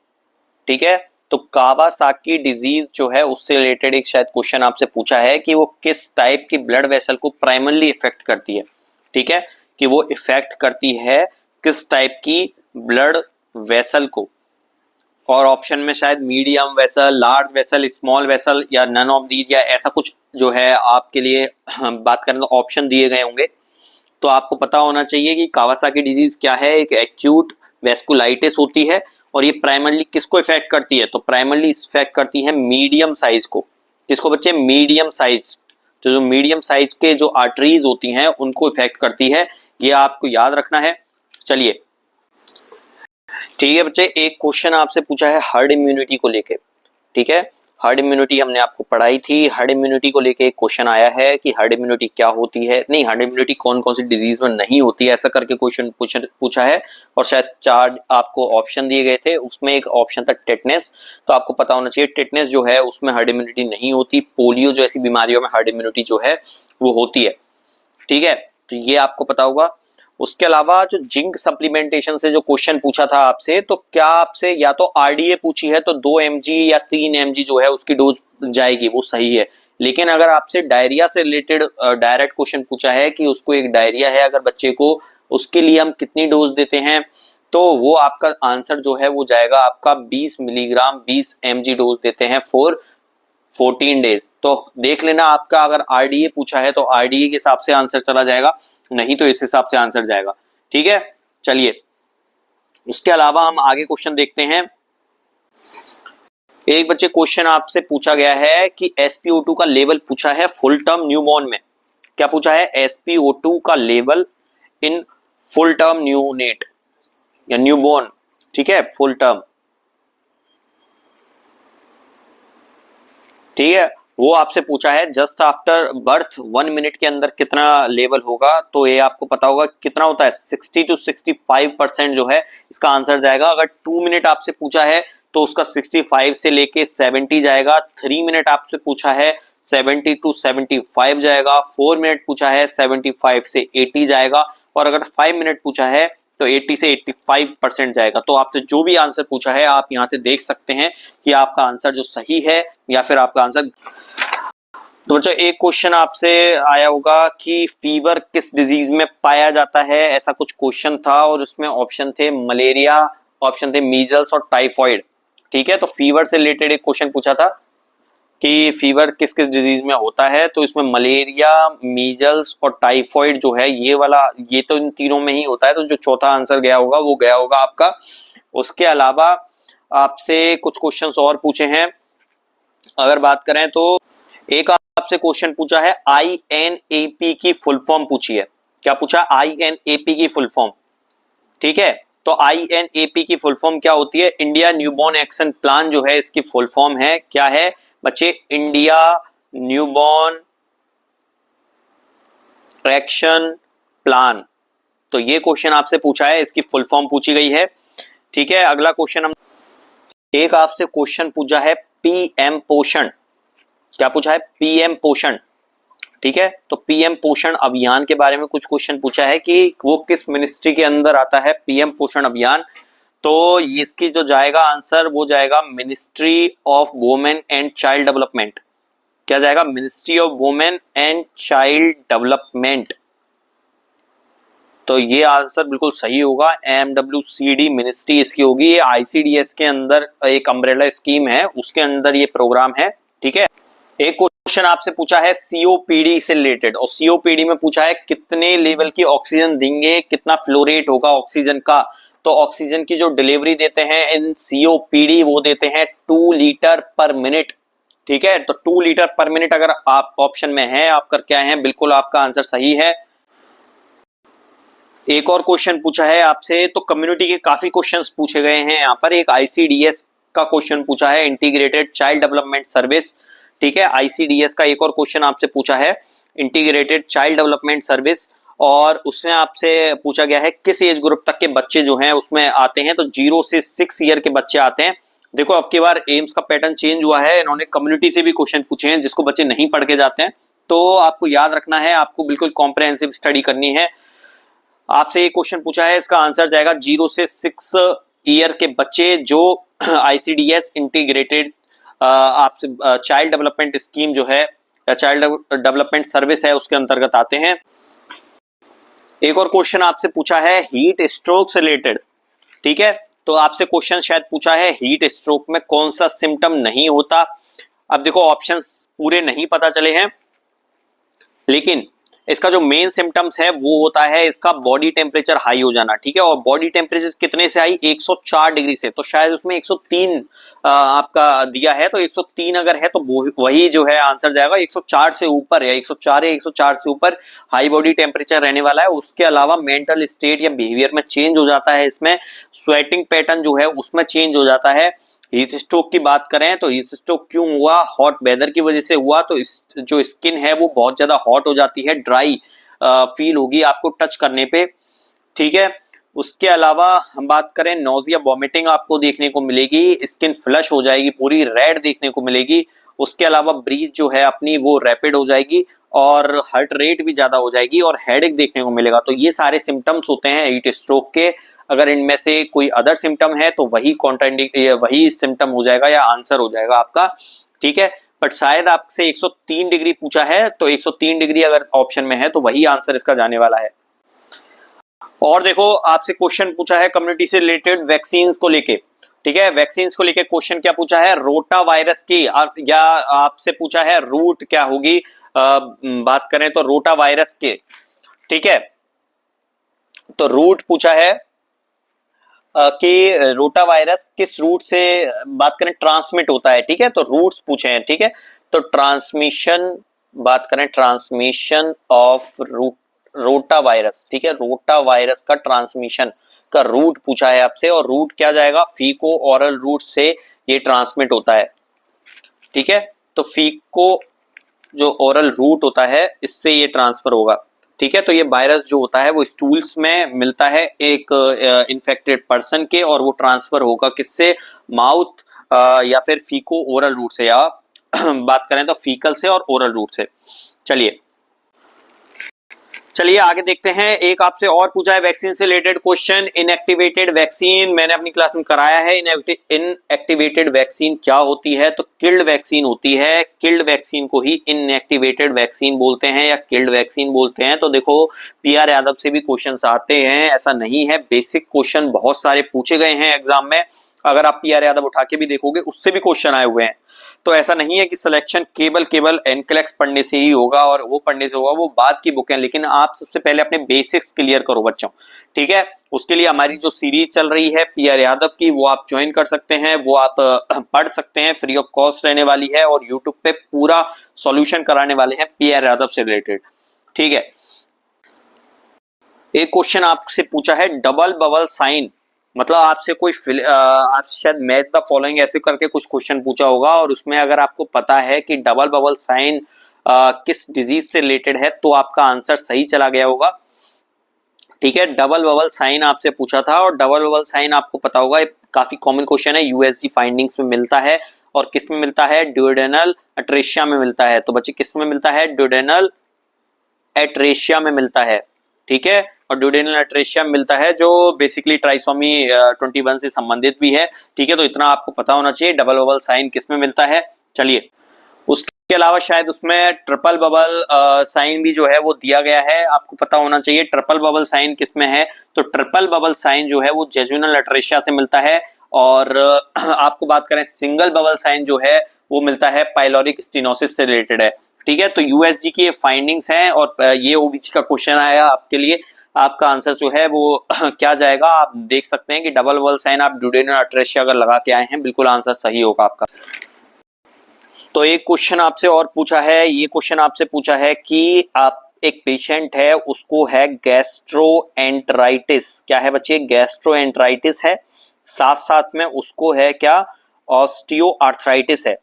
ठीक है। तो कावासाकी डिजीज जो है उससे रिलेटेड एक शायद क्वेश्चन आपसे पूछा है कि वो किस टाइप की ब्लड वेसल को प्राइमरली इफेक्ट करती है, ठीक है, कि वो इफेक्ट करती है किस टाइप की ब्लड वेसल को। और ऑप्शन में शायद medium vessel, large vessel, small vessel, या नन ऑफ दीज, या ऐसा कुछ जो है आपके लिए बात करें तो ऑप्शन दिए गए होंगे। तो आपको पता होना चाहिए कि कावासाकी डिजीज क्या है, एक एक्यूट वेस्कुलाइटिस होती है, और ये प्राइमरली किसको इफेक्ट करती है, तो प्राइमरली इफेक्ट करती है मीडियम साइज को। किसको बच्चे, मीडियम साइज, तो जो मीडियम साइज के जो आर्टरीज होती हैं उनको इफेक्ट करती है, ये आपको याद रखना है। चलिए ठीक है बच्चे, एक क्वेश्चन आपसे पूछा है हर्ड इम्यूनिटी को लेके, ठीक है। हर्ड इम्यूनिटी हमने आपको पढ़ाई थी, हर्ड इम्यूनिटी को लेके एक क्वेश्चन आया है कि हर्ड इम्यूनिटी क्या होती है, नहीं हर्ड इम्यूनिटी कौन कौन सी डिजीज में नहीं होती है, ऐसा करके क्वेश्चन पूछा है। और शायद 4 आपको ऑप्शन दिए गए थे, उसमें एक ऑप्शन था टेटनेस, तो आपको पता होना चाहिए टेटनेस जो है उसमें हर्ड इम्यूनिटी नहीं होती, पोलियो जैसी बीमारियों में हर्ड इम्यूनिटी जो है वो होती है, ठीक है। तो ये आपको पता होगा। उसके अलावा जो जिंक सप्लीमेंटेशन से जो क्वेश्चन पूछा था आपसे, तो क्या आपसे या तो आरडीए पूछी है तो 2 mg या 3 mg जो है उसकी डोज जाएगी, वो सही है। लेकिन अगर आपसे डायरिया से रिलेटेड डायरेक्ट क्वेश्चन पूछा है कि उसको एक डायरिया है अगर बच्चे को, उसके लिए हम कितनी डोज देते हैं, तो वो आपका आंसर जो है वो जाएगा आपका 20 मिलीग्राम 20 mg डोज देते हैं फॉर 14 डेज। तो देख लेना, आपका अगर आरडीए पूछा है तो आरडीए के हिसाब से आंसर चला जाएगा, नहीं तो इस हिसाब से आंसर जाएगा, ठीक है। चलिए उसके अलावा हम आगे क्वेश्चन देखते हैं। एक बच्चे क्वेश्चन आपसे पूछा गया है कि SpO2 का लेवल पूछा है फुल टर्म न्यूबॉर्न में, क्या पूछा है, SpO2 का level in full term neonate या न्यूबॉर्न, ठीक है, फुल टर्म, ठीक है। वो आपसे पूछा है जस्ट आफ्टर बर्थ 1 मिनट के अंदर कितना लेवल होगा, तो ये आपको पता होगा कितना होता है, 60 to 65% जो है इसका आंसर जाएगा। अगर 2 मिनट आपसे पूछा है तो उसका 65 से लेके 70 जाएगा, 3 मिनट आपसे पूछा है 70 to 75 जाएगा, 4 मिनट पूछा है 75 से 80 जाएगा, और अगर 5 मिनट पूछा है तो 80 से 85% जाएगा। तो आपसे जो भी आंसर पूछा है आप यहां से देख सकते हैं कि आपका आंसर जो सही है या फिर आपका आंसर। तो बच्चों एक क्वेश्चन आपसे आया होगा कि फीवर किस डिजीज में पाया जाता है, ऐसा कुछ क्वेश्चन था, और उसमें ऑप्शन थे मलेरिया, ऑप्शन थे मीजल्स और टाइफॉइड, ठीक है। तो फीवर से रिलेटेड एक क्वेश्चन पूछा था कि फीवर किस किस डिजीज में होता है, तो इसमें मलेरिया, मीजल्स और टाइफॉइड जो है ये वाला, ये तो इन तीनों में ही होता है, तो जो चौथा आंसर गया होगा वो गया होगा आपका। उसके अलावा आपसे कुछ क्वेश्चंस और पूछे हैं, अगर बात करें तो एक आपसे क्वेश्चन पूछा है INAP की फुल फॉर्म पूछी है, क्या पूछा, INAP की फुल फॉर्म, ठीक है। तो INAP की फुल फॉर्म क्या होती है, इंडिया न्यूबॉर्न एक्शन प्लान जो है इसकी फुल फॉर्म है, क्या है बच्चे, इंडिया न्यूबॉर्न एक्शन प्लान। तो ये क्वेश्चन आपसे पूछा है, इसकी फुल फॉर्म पूछी गई है, ठीक है। अगला क्वेश्चन हम एक आपसे क्वेश्चन पूछा है PM पोषण, क्या पूछा है, पीएम पोषण। ठीक है, तो पीएम पोषण अभियान के बारे में कुछ क्वेश्चन पूछा है कि वो किस मिनिस्ट्री के अंदर आता है पीएम पोषण अभियान। तो इसकी जो जाएगा आंसर वो जाएगा ministry of women and child development. क्या जाएगा, ministry of women and child development. तो ये आंसर बिल्कुल सही होगा, MWCD मिनिस्ट्री इसकी होगी। ये ICDS के अंदर एक अम्ब्रेला स्कीम है, उसके अंदर ये प्रोग्राम है। ठीक है, एक क्वेश्चन आपसे पूछा है COPD से रिलेटेड, और COPD में पूछा है कितने लेवल की ऑक्सीजन देंगे, कितना फ्लो रेट होगा ऑक्सीजन का। तो ऑक्सीजन की जो डिलीवरी देते हैं इन COPD वो देते हैं 2 लीटर पर मिनट। ठीक है, तो 2 लीटर पर मिनट अगर आप ऑप्शन में है, आपका क्या है, बिल्कुल आपका आंसर सही है। एक और क्वेश्चन पूछा है आपसे, तो कम्युनिटी के काफी क्वेश्चंस पूछे गए हैं यहाँ पर। एक ICDS का क्वेश्चन पूछा है, इंटीग्रेटेड चाइल्ड डेवलपमेंट सर्विस। ठीक है, ICDS का एक और क्वेश्चन आपसे पूछा है, इंटीग्रेटेड चाइल्ड डेवलपमेंट सर्विस, और उसमें आपसे पूछा गया है किस एज ग्रुप तक के बच्चे जो हैं उसमें आते हैं। तो 0 से 6 ईयर के बच्चे आते हैं। देखो अब की बार एम्स का पैटर्न चेंज हुआ है, इन्होंने कम्युनिटी से भी क्वेश्चन पूछे हैं जिसको बच्चे नहीं पढ़ के जाते हैं। तो आपको याद रखना है, आपको बिल्कुल कॉम्प्रिहेंसिव स्टडी करनी है। आपसे एक क्वेश्चन पूछा है, इसका आंसर जाएगा 0 से 6 ईयर के बच्चे जो ICDS इंटीग्रेटेड आपसे चाइल्ड डेवलपमेंट स्कीम जो है या चाइल्ड डेवलपमेंट सर्विस है उसके अंतर्गत आते हैं। एक और क्वेश्चन आपसे पूछा है हीट स्ट्रोक से रिलेटेड। ठीक है, तो आपसे क्वेश्चन शायद पूछा है हीट स्ट्रोक में कौन सा सिम्टम नहीं होता। अब देखो ऑप्शंस पूरे नहीं पता चले हैं, लेकिन इसका जो मेन सिम्टम्स है वो होता है इसका बॉडी टेम्परेचर हाई हो जाना। ठीक है, और बॉडी टेम्परेचर कितने से हाई, 104 डिग्री से। तो शायद उसमें 103 आपका दिया है, तो 103 अगर है तो वही जो है आंसर जाएगा। 104 से ऊपर या 104 या 104 से ऊपर हाई बॉडी टेम्परेचर रहने वाला है। उसके अलावा मेंटल स्टेट या बिहेवियर में चेंज हो जाता है, इसमें स्वेटिंग पैटर्न जो है उसमें चेंज हो जाता है। हीट स्ट्रोक की बात करें तो हीट स्ट्रोक क्यों हुआ, हॉट वेदर की वजह से हुआ। तो जो स्किन है वो बहुत ज्यादा हॉट हो जाती है, ड्राई फील होगी आपको टच करने पे। ठीक है, उसके अलावा हम बात करें नोजिया वॉमिटिंग आपको देखने को मिलेगी, स्किन फ्लश हो जाएगी, पूरी रेड देखने को मिलेगी। उसके अलावा ब्रीथ जो है अपनी वो रैपिड हो जाएगी और हार्ट रेट भी ज्यादा हो जाएगी और हेडेक देखने को मिलेगा। तो ये सारे सिम्टम्स होते हैं हीट स्ट्रोक के। अगर इनमें से कोई अदर सिम्टम है तो वही सिम्टम हो जाएगा या आंसर हो जाएगा आपका। ठीक है, बट शायद आपसे 103 डिग्री पूछा है, तो 103 डिग्री अगर ऑप्शन में है तो वही आंसर इसका जाने वाला है। और देखो आपसे क्वेश्चन पूछा है कम्युनिटी से रिलेटेड वैक्सीन को लेके। ठीक है, वैक्सीन को लेके क्वेश्चन क्या पूछा है, रोटा वायरस की, या आपसे पूछा है रूट क्या होगी, बात करें तो रोटा वायरस के। ठीक है, तो रूट पूछा है कि रोटा वायरस किस रूट से बात करें ट्रांसमिट होता है। ठीक है, तो रूट्स पूछे हैं। ठीक है, तो ट्रांसमिशन, बात करें ट्रांसमिशन ऑफ रोटा वायरस। ठीक है, रोटा वायरस का ट्रांसमिशन का रूट पूछा है आपसे, और रूट क्या जाएगा, फीको ओरल रूट से ये ट्रांसमिट होता है। ठीक है, तो फीको जो ओरल रूट होता है इससे ये ट्रांसफर होगा। ठीक है, तो ये वायरस जो होता है वो स्टूल्स में मिलता है एक इन्फेक्टेड पर्सन के, और वो ट्रांसफर होगा किससे, माउथ या फिर फीको ओरल रूट से, या बात करें तो फीकल से और ओरल रूट से। चलिए आगे देखते हैं। एक आपसे और पूछा है वैक्सीन से रिलेटेड क्वेश्चन, इनएक्टिवेटेड वैक्सीन मैंने अपनी क्लास में कराया है। इनएक्टिवेटेड वैक्सीन क्या होती है, तो किल्ड वैक्सीन होती है। किल्ड वैक्सीन को ही इनएक्टिवेटेड वैक्सीन बोलते हैं या किल्ड वैक्सीन बोलते हैं। तो देखो PR यादव से भी क्वेश्चन आते हैं, ऐसा नहीं है, बेसिक क्वेश्चन बहुत सारे पूछे गए हैं एग्जाम में। अगर आप PR यादव उठा के भी देखोगे उससे भी क्वेश्चन आए हुए हैं। तो ऐसा नहीं है कि सिलेक्शन केवल NCLEX पढ़ने से ही होगा और वो पढ़ने से होगा, वो बाद की बुक है। लेकिन आप सबसे पहले अपने बेसिक्स क्लियर करो बच्चों। ठीक है, उसके लिए हमारी जो सीरीज चल रही है PR यादव की, वो आप ज्वाइन कर सकते हैं, वो आप पढ़ सकते हैं, फ्री ऑफ कॉस्ट रहने वाली है, और यूट्यूब पे पूरा सॉल्यूशन कराने वाले हैं PR यादव से रिलेटेड। ठीक है, एक क्वेश्चन आपसे पूछा है डबल बबल साइन, मतलब आपसे कोई आपसे शायद मैच द फॉलोइंग ऐसे करके कुछ क्वेश्चन पूछा होगा, और उसमें अगर आपको पता है कि डबल बबल साइन किस डिजीज से रिलेटेड है तो आपका आंसर सही चला गया होगा। ठीक है, डबल बबल साइन आपसे पूछा था, और डबल बबल साइन आपको पता होगा काफी कॉमन क्वेश्चन है, USG फाइंडिंग्स में मिलता है, और किस में मिलता है, ड्यूडेनल अट्रेशिया में मिलता है। तो बच्चे किस में मिलता है, ड्यूडेनल एट्रेशिया में मिलता है, ठीक है। और ड्यूडेनल एट्रेशिया में मिलता है जो बेसिकली ट्राइसोमी 21 से संबंधित भी है, ठीक है। तो इतना आपको पता होना चाहिए। डबल बबल साइन किस में मिलता है। चलिए, उसके अलावा शायद उसमें ट्रिपल बबल साइन भी जो है वो दिया गया है, आपको पता होना चाहिए। ट्रिपल बबल साइन किस में है, तो ट्रिपल बबल साइन जो है वो जेजुनल एट्रेशिया से मिलता है। और आपको बात करें सिंगल बबल साइन जो है वो मिलता है पाइलोरिक स्टेनोसिस से रिलेटेड है, ठीक है। तो यूएसजी की ये फाइंडिंग्स हैं और ये ओबीजी का क्वेश्चन आया आपके लिए। आपका आंसर जो है वो क्या जाएगा, आप देख सकते हैं कि डबल बबल साइन आप ड्यूडेनल एट्रेशिया अगर लगा के आए हैं, बिल्कुल आंसर सही होगा आपका। तो एक क्वेश्चन आपसे और पूछा है, ये क्वेश्चन आपसे पूछा है कि आप एक पेशेंट है, उसको है गैस्ट्रोएंटराइटिस। क्या है बच्चे, गैस्ट्रोएंटराइटिस है, साथ साथ में उसको है क्या, ऑस्टियोआर्थराइटिस है,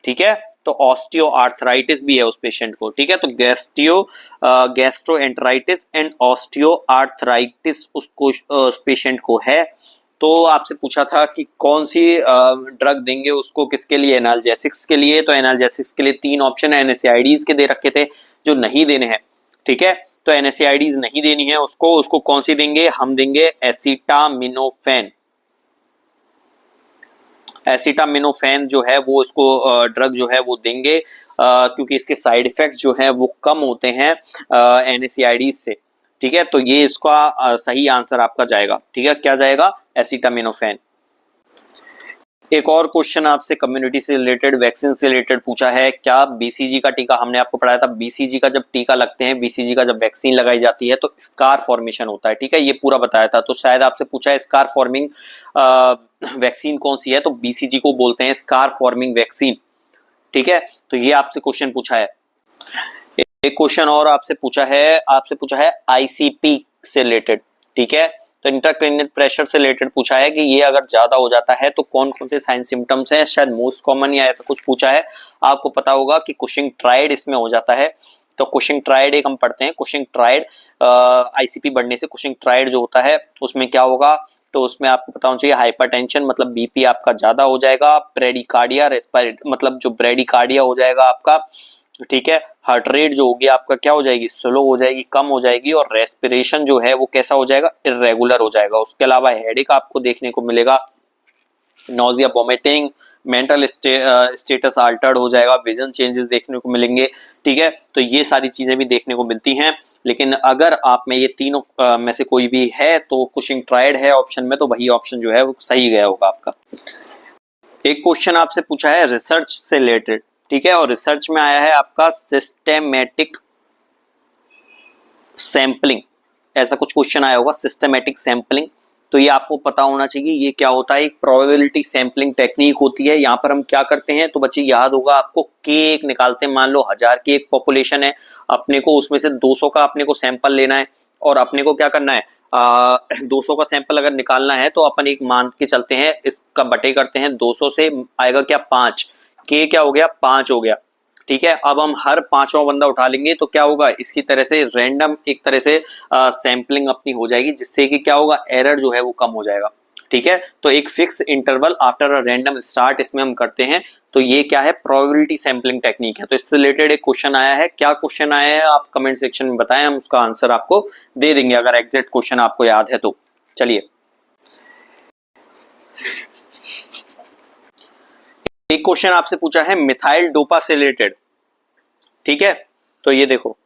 ठीक है। तो ऑस्टियोआर्थराइटिस भी है उस पेशेंट को, ठीक है। तो गैस्ट्रोएंटराइटिस एंड ऑस्टियोआर्थराइटिस उसको उस पेशेंट को है। तो आपसे पूछा था कि कौन सी ड्रग देंगे उसको, किसके लिए, एनाल्जेसिक्स के लिए। तो एनाल्जेसिक्स के लिए 3 ऑप्शन है, एनएसएआईडीज के दे रखे थे जो नहीं देने हैं, ठीक है। तो एनएसएआईडीज नहीं देनी है उसको कौन सी देंगे, हम देंगे एसिटामिनोफेन। एसिटामिनोफेन जो है वो इसको ड्रग जो है वो देंगे क्योंकि इसके साइड इफेक्ट्स जो है वो कम होते हैं एनएसएआईडीज से, ठीक है। तो ये इसका सही आंसर आपका जाएगा, ठीक है। क्या जाएगा, एसिटामिनोफेन। एक और क्वेश्चन आपसे कम्युनिटी से रिलेटेड, वैक्सीन से रिलेटेड पूछा है। क्या बीसीजी का टीका, हमने आपको पढ़ाया था बीसीजी का जब टीका लगते हैं, बीसीजी का जब वैक्सीन लगाई जाती है तो स्कार फॉर्मेशन होता है, ठीक है। ये पूरा बताया था। तो शायद आपसे पूछा है स्कार फॉर्मिंग वैक्सीन कौन सी है, तो बीसीजी को बोलते हैं स्कार फॉर्मिंग वैक्सीन, ठीक है। तो ये आपसे क्वेश्चन पूछा है। एक क्वेश्चन और आपसे पूछा है आईसीपी से रिलेटेड, ठीक है। तो इंट्राक्रैनियल प्रेशर से रिलेटेड पूछा है कि ये अगर ज्यादा हो जाता है तो कौन कौन से साइन सिम्टम्स हैं, शायद मोस्ट कॉमन या ऐसा कुछ पूछा है। आपको पता होगा कि कुशिंग ट्राइड इसमें हो जाता है। तो कुशिंग ट्राइड एक हम पढ़ते हैं, कुशिंग ट्राइड आईसीपी बढ़ने से कुशिंग ट्राइड जो होता है उसमें क्या होगा, तो उसमें आपको पता होना चाहिए हाइपरटेंशन मतलब बीपी आपका ज्यादा हो जाएगा, ब्रेडिकार्डिया मतलब जो ब्रेडिकार्डिया हो जाएगा आपका, ठीक है। हार्ट रेट जो होगी आपका क्या हो जाएगी, स्लो हो जाएगी, कम हो जाएगी। और रेस्पिरेशन जो है वो कैसा हो जाएगा, इरेगुलर हो जाएगा। उसके अलावा हेडेक आपको देखने को मिलेगा, nausea, vomiting, mental status Altered हो जाएगा, विजन चेंजेस देखने को मिलेंगे, ठीक है। तो ये सारी चीजें भी देखने को मिलती हैं। लेकिन अगर आप में ये तीनों में से कोई भी है तो कुशिंग ट्राइड है ऑप्शन में, तो वही ऑप्शन जो है वो सही गया होगा आपका। एक क्वेश्चन आपसे पूछा है रिसर्च से रिलेटेड, ठीक है। और रिसर्च में आया है आपका सिस्टेमेटिक सैंपलिंग, ऐसा कुछ क्वेश्चन आया होगा, सिस्टेमेटिक सैंपलिंग। तो ये आपको पता होना चाहिए ये क्या होता है, एक प्रोबेबिलिटी सैंपलिंग टेक्निक होती है। यहाँ पर हम क्या करते हैं, तो बच्चे याद होगा आपको, के एक निकालते हैं, मान लो 1000 की एक पॉपुलेशन है, अपने को उसमें से 200 का अपने को सैंपल लेना है। और अपने को क्या करना है, 200 का सैंपल अगर निकालना है तो अपन एक मान के चलते हैं, इसका बटे करते हैं 200 से, आएगा क्या 5, के क्या हो गया 5 हो गया, ठीक है। अब हम हर 5वां बंदा उठा लेंगे तो क्या होगा, इसकी तरह से रैंडम एक तरह से सैंपलिंग अपनी हो जाएगी, जिससे कि क्या होगा, एरर जो है वो कम हो जाएगा, ठीक है। तो एक fix interval after a random start इसमें हम करते हैं। तो ये क्या है, प्रोबेबिलिटी सैंपलिंग टेक्निक है। तो इससे रिलेटेड एक क्वेश्चन आया है, क्या क्वेश्चन आया है आप कमेंट सेक्शन में बताएं, हम उसका आंसर आपको दे देंगे अगर एग्जैक्ट क्वेश्चन आपको याद है तो। चलिए, एक क्वेश्चन आपसे पूछा है मिथाइल डोपा से रिलेटेड, ठीक है। तो ये देखो,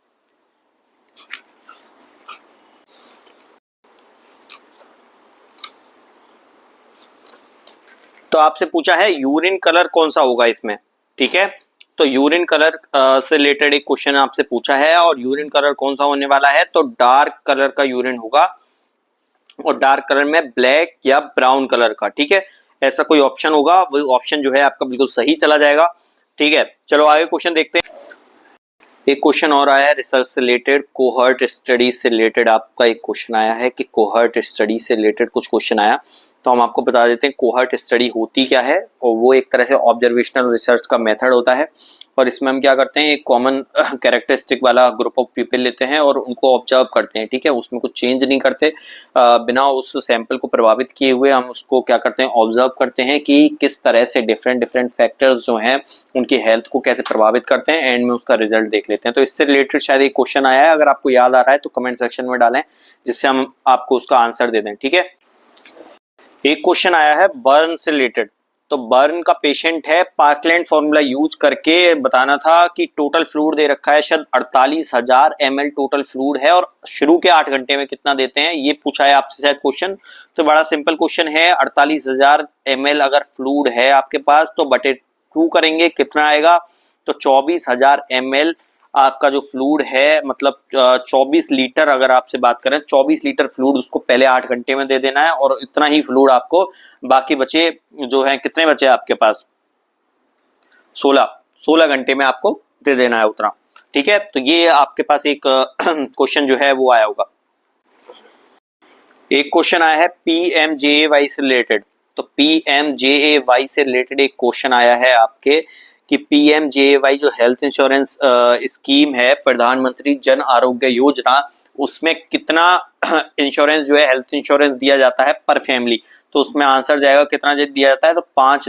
तो आपसे पूछा है यूरिन कलर कौन सा होगा इसमें, ठीक है। तो यूरिन कलर से रिलेटेड एक क्वेश्चन आपसे पूछा है, और यूरिन कलर कौन सा होने वाला है, तो डार्क कलर का यूरिन होगा, और डार्क कलर में ब्लैक या ब्राउन कलर का, ठीक है। ऐसा कोई ऑप्शन होगा, वो ऑप्शन जो है आपका बिल्कुल सही चला जाएगा, ठीक है। चलो आगे क्वेश्चन देखते हैं। एक क्वेश्चन और आया है रिसर्च से रिलेटेड, कोहर्ट स्टडी से रिलेटेड आपका एक क्वेश्चन आया है कि कोहर्ट स्टडी से रिलेटेड कुछ क्वेश्चन आया। तो हम आपको बता देते हैं कोहर्ट स्टडी होती क्या है, और वो एक तरह से ऑब्जर्वेशनल रिसर्च का मेथड होता है। और इसमें हम क्या करते हैं, एक कॉमन कैरेक्टरिस्टिक वाला ग्रुप ऑफ पीपल लेते हैं और उनको ऑब्जर्व करते हैं, ठीक है, उसमें कुछ चेंज नहीं करते, बिना उस सैंपल को प्रभावित किए हुए हम उसको क्या करते हैं, ऑब्जर्व करते हैं कि किस तरह से डिफरेंट डिफरेंट फैक्टर्स जो हैं उनकी हेल्थ को कैसे प्रभावित करते हैं, एंड में उसका रिजल्ट देख लेते हैं। तो इससे रिलेटेड शायद एक क्वेश्चन आया है, अगर आपको याद आ रहा है तो कमेंट सेक्शन में डालें जिससे हम आपको उसका आंसर दे दें, ठीक है। एक क्वेश्चन आया है बर्न से रिलेटेड। तो बर्न का पेशेंट है, पार्कलैंड फॉर्मूला यूज करके बताना था कि टोटल फ्लूइड दे रखा है, शायद 48,000 ml टोटल फ्लूइड है, और शुरू के 8 घंटे में कितना देते हैं, ये पूछा है आपसे शायद क्वेश्चन। तो बड़ा सिंपल क्वेश्चन है, 48,000 ml अगर फ्लूइड है आपके पास तो बटे 2 करेंगे, कितना आएगा, तो 24,000 ml आपका जो फ्लूइड है, मतलब 24 लीटर अगर आपसे बात करें, 24 लीटर फ्लूइड उसको पहले 8 घंटे में दे देना है, और इतना ही फ्लूइड आपको बाकी बचे जो है, कितने बचे आपके पास, 16 घंटे में आपको दे देना है उतना, ठीक है। तो ये आपके पास एक क्वेश्चन जो है वो आया होगा। एक क्वेश्चन आया है PMJAY से रिलेटेड। तो PMJAY से रिलेटेड एक क्वेश्चन आया है आपके कि PMJAY जो हेल्थ इंश्योरेंस स्कीम है, प्रधानमंत्री जन आरोग्य योजना, उसमें कितना इंश्योरेंस जो है, हेल्थ इंश्योरेंस दिया जाता है पर फैमिली। तो उसमें आंसर जाएगा कितना दिया जाता है, तो 5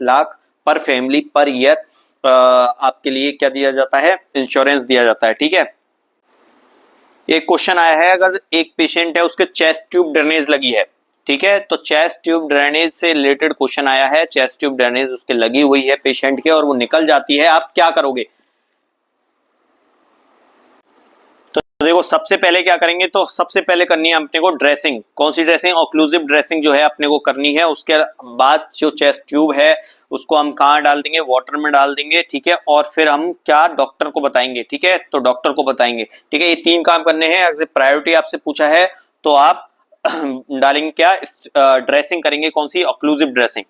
लाख पर फैमिली पर ईयर आपके लिए क्या दिया जाता है, इंश्योरेंस दिया जाता है, ठीक है। एक क्वेश्चन आया है, अगर एक पेशेंट है उसके चेस्ट ट्यूब ड्रेनेज लगी है, ठीक है, तो चेस्ट ट्यूब ड्रेनेज से रिलेटेड क्वेश्चन आया है, चेस्ट ट्यूब ड्रेनेज उसके लगी हुई है पेशेंट के और वो निकल जाती है, आप क्या करोगे। तो देखो सबसे पहले क्या करेंगे, तो सबसे पहले करनी है अपने को ड्रेसिंग। कौन सी ड्रेसिंग, ऑक्लूसिव ड्रेसिंग जो है अपने को करनी है। उसके बाद जो चेस्ट ट्यूब है उसको हम कहाँ डाल देंगे, वाटर में डाल देंगे, ठीक है, और फिर हम क्या डॉक्टर को बताएंगे, ठीक है, तो डॉक्टर को बताएंगे, ठीक है। ये 3 काम करने हैं। अगर प्रायोरिटी आपसे पूछा है तो आप डालेंगे क्या, ड्रेसिंग करेंगे, कौन सी, ऑक्लूसिव ड्रेसिंग।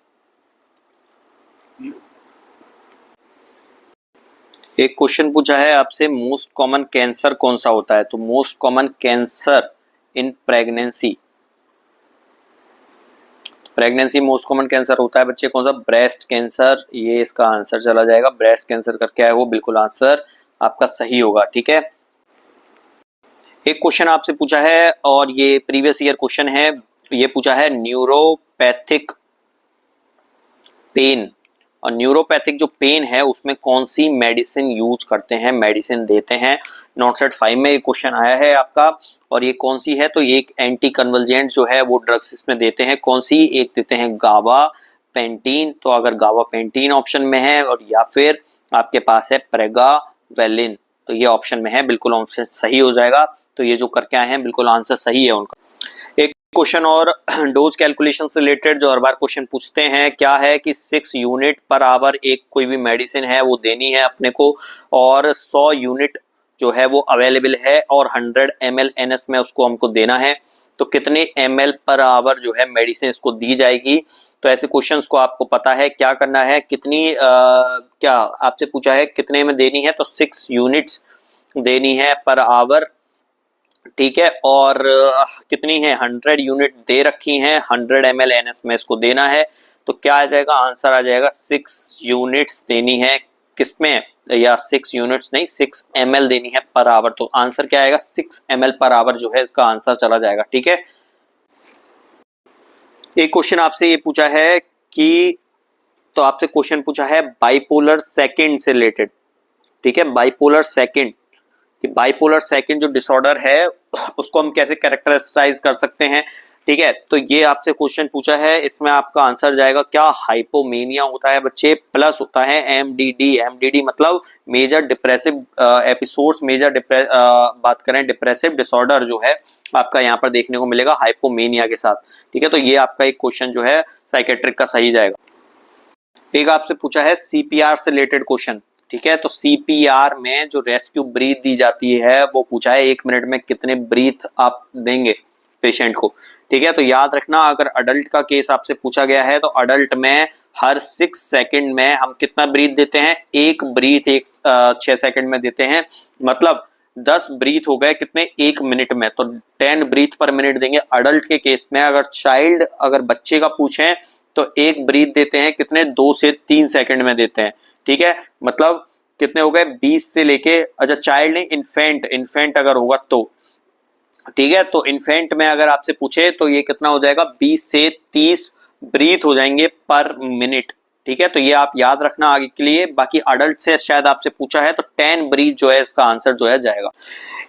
एक क्वेश्चन पूछा है आपसे, मोस्ट कॉमन कैंसर कौन सा होता है। तो most common cancer in pregnancy, pregnancy most common cancer होता है बच्चे कौन सा, ब्रेस्ट कैंसर, ये इसका आंसर चला जाएगा। ब्रेस्ट कैंसर का क्या है वो, बिल्कुल आंसर आपका सही होगा, ठीक है। एक क्वेश्चन आपसे पूछा है और ये प्रीवियस ईयर क्वेश्चन है, ये पूछा है न्यूरोपैथिक पेन, और न्यूरोपैथिक जो पेन है उसमें कौन सी मेडिसिन यूज करते हैं, मेडिसिन देते हैं। नॉट सेट 5 में ये क्वेश्चन आया है आपका, और ये कौन सी है, तो एक एंटी कन्वल्जेंट जो है वो ड्रग्स इसमें देते हैं, कौन सी, एक देते हैं गावा पेंटीन। तो अगर गावा पेंटीन ऑप्शन में है, और या फिर आपके पास है प्रेगावेलिन, तो ये ऑप्शन में है, बिल्कुल ऑप्शन सही हो जाएगा। तो ये जो करके आए हैं बिल्कुल आंसर सही है उनका। एक क्वेश्चन और डोज कैलकुलेशन से रिलेटेड जो हर बार क्वेश्चन पूछते हैं, क्या है कि 6 यूनिट पर आवर एक कोई भी मेडिसिन है वो देनी है अपने को, और 100 यूनिट जो है वो अवेलेबल है, और 100 ml NS में उसको हमको देना है। तो कितने ml पर आवर जो है मेडिसिन इसको दी जाएगी। तो ऐसे क्वेश्चंस को आपको पता है क्या करना है, कितनी क्या आपसे पूछा है कितने में देनी है, तो 6 यूनिट्स देनी है पर आवर, ठीक है, और कितनी है, 100 यूनिट दे रखी हैं, 100 ml NS में इसको देना है। तो क्या आ जाएगा, आंसर आ जाएगा 6 यूनिट्स देनी है, किसमें, या 6 यूनिट्स नहीं, 6 ml देनी है पर आवर। तो आंसर क्या आएगा, 6 ml पर आवर जो है इसका आंसर चला जाएगा, ठीक है। एक क्वेश्चन आपसे ये पूछा है कि, तो आपसे क्वेश्चन पूछा है बाइपोलर सेकंड से रिलेटेड, ठीक है, बाइपोलर सेकंड, कि बाइपोलर सेकंड जो डिसऑर्डर है उसको हम कैसे कैरेक्टराइज कर सकते हैं, ठीक है। तो ये आपसे क्वेश्चन पूछा है, इसमें आपका आंसर जाएगा क्या, हाइपोमेनिया होता है बच्चे, प्लस होता है MDD। MDD मतलब मेजर डिप्रेसिव एपिसोड्स, मेजर बात करें डिप्रेसिव डिसऑर्डर जो है आपका यहाँ पर देखने को मिलेगा हाइपोमेनिया के साथ, ठीक है। तो ये आपका एक क्वेश्चन जो है साइकेट्रिक का सही जाएगा। एक आपसे पूछा है CPR से रिलेटेड क्वेश्चन, ठीक है। तो CPR में जो रेस्क्यू ब्रीथ दी जाती है वो पूछा है 1 मिनट में कितने ब्रीथ आप देंगे पेशेंट को, ठीक है। तो याद रखना, अगर अडल्ट का केस आपसे पूछा गया है तो अडल्ट में हर 6 सेकंड में हम कितना ब्रीथ देते हैं, 1 ब्रीथ 6 सेकंड में देते हैं। मतलब 10 ब्रीथ हो गए कितने, 1 मिनट में, तो 10 ब्रीथ पर मिनट देंगे। अडल्ट के केस में अगर बच्चे का पूछें तो 1 ब्रीथ देते हैं कितने, 2 से 3 सेकंड में देते हैं। ठीक है, मतलब कितने हो गए, 20 से लेके, अच्छा चाइल्ड नहीं, इन्फेंट अगर होगा तो, ठीक है, तो इन्फेंट में अगर आपसे पूछे तो ये कितना हो जाएगा, 20 से 30 ब्रीथ हो जाएंगे पर मिनट। ठीक है, तो ये आप याद रखना आगे के लिए। बाकी अडल्ट से शायद आपसे पूछा है तो 10 ब्रीथ जो है इसका आंसर जो है जाएगा।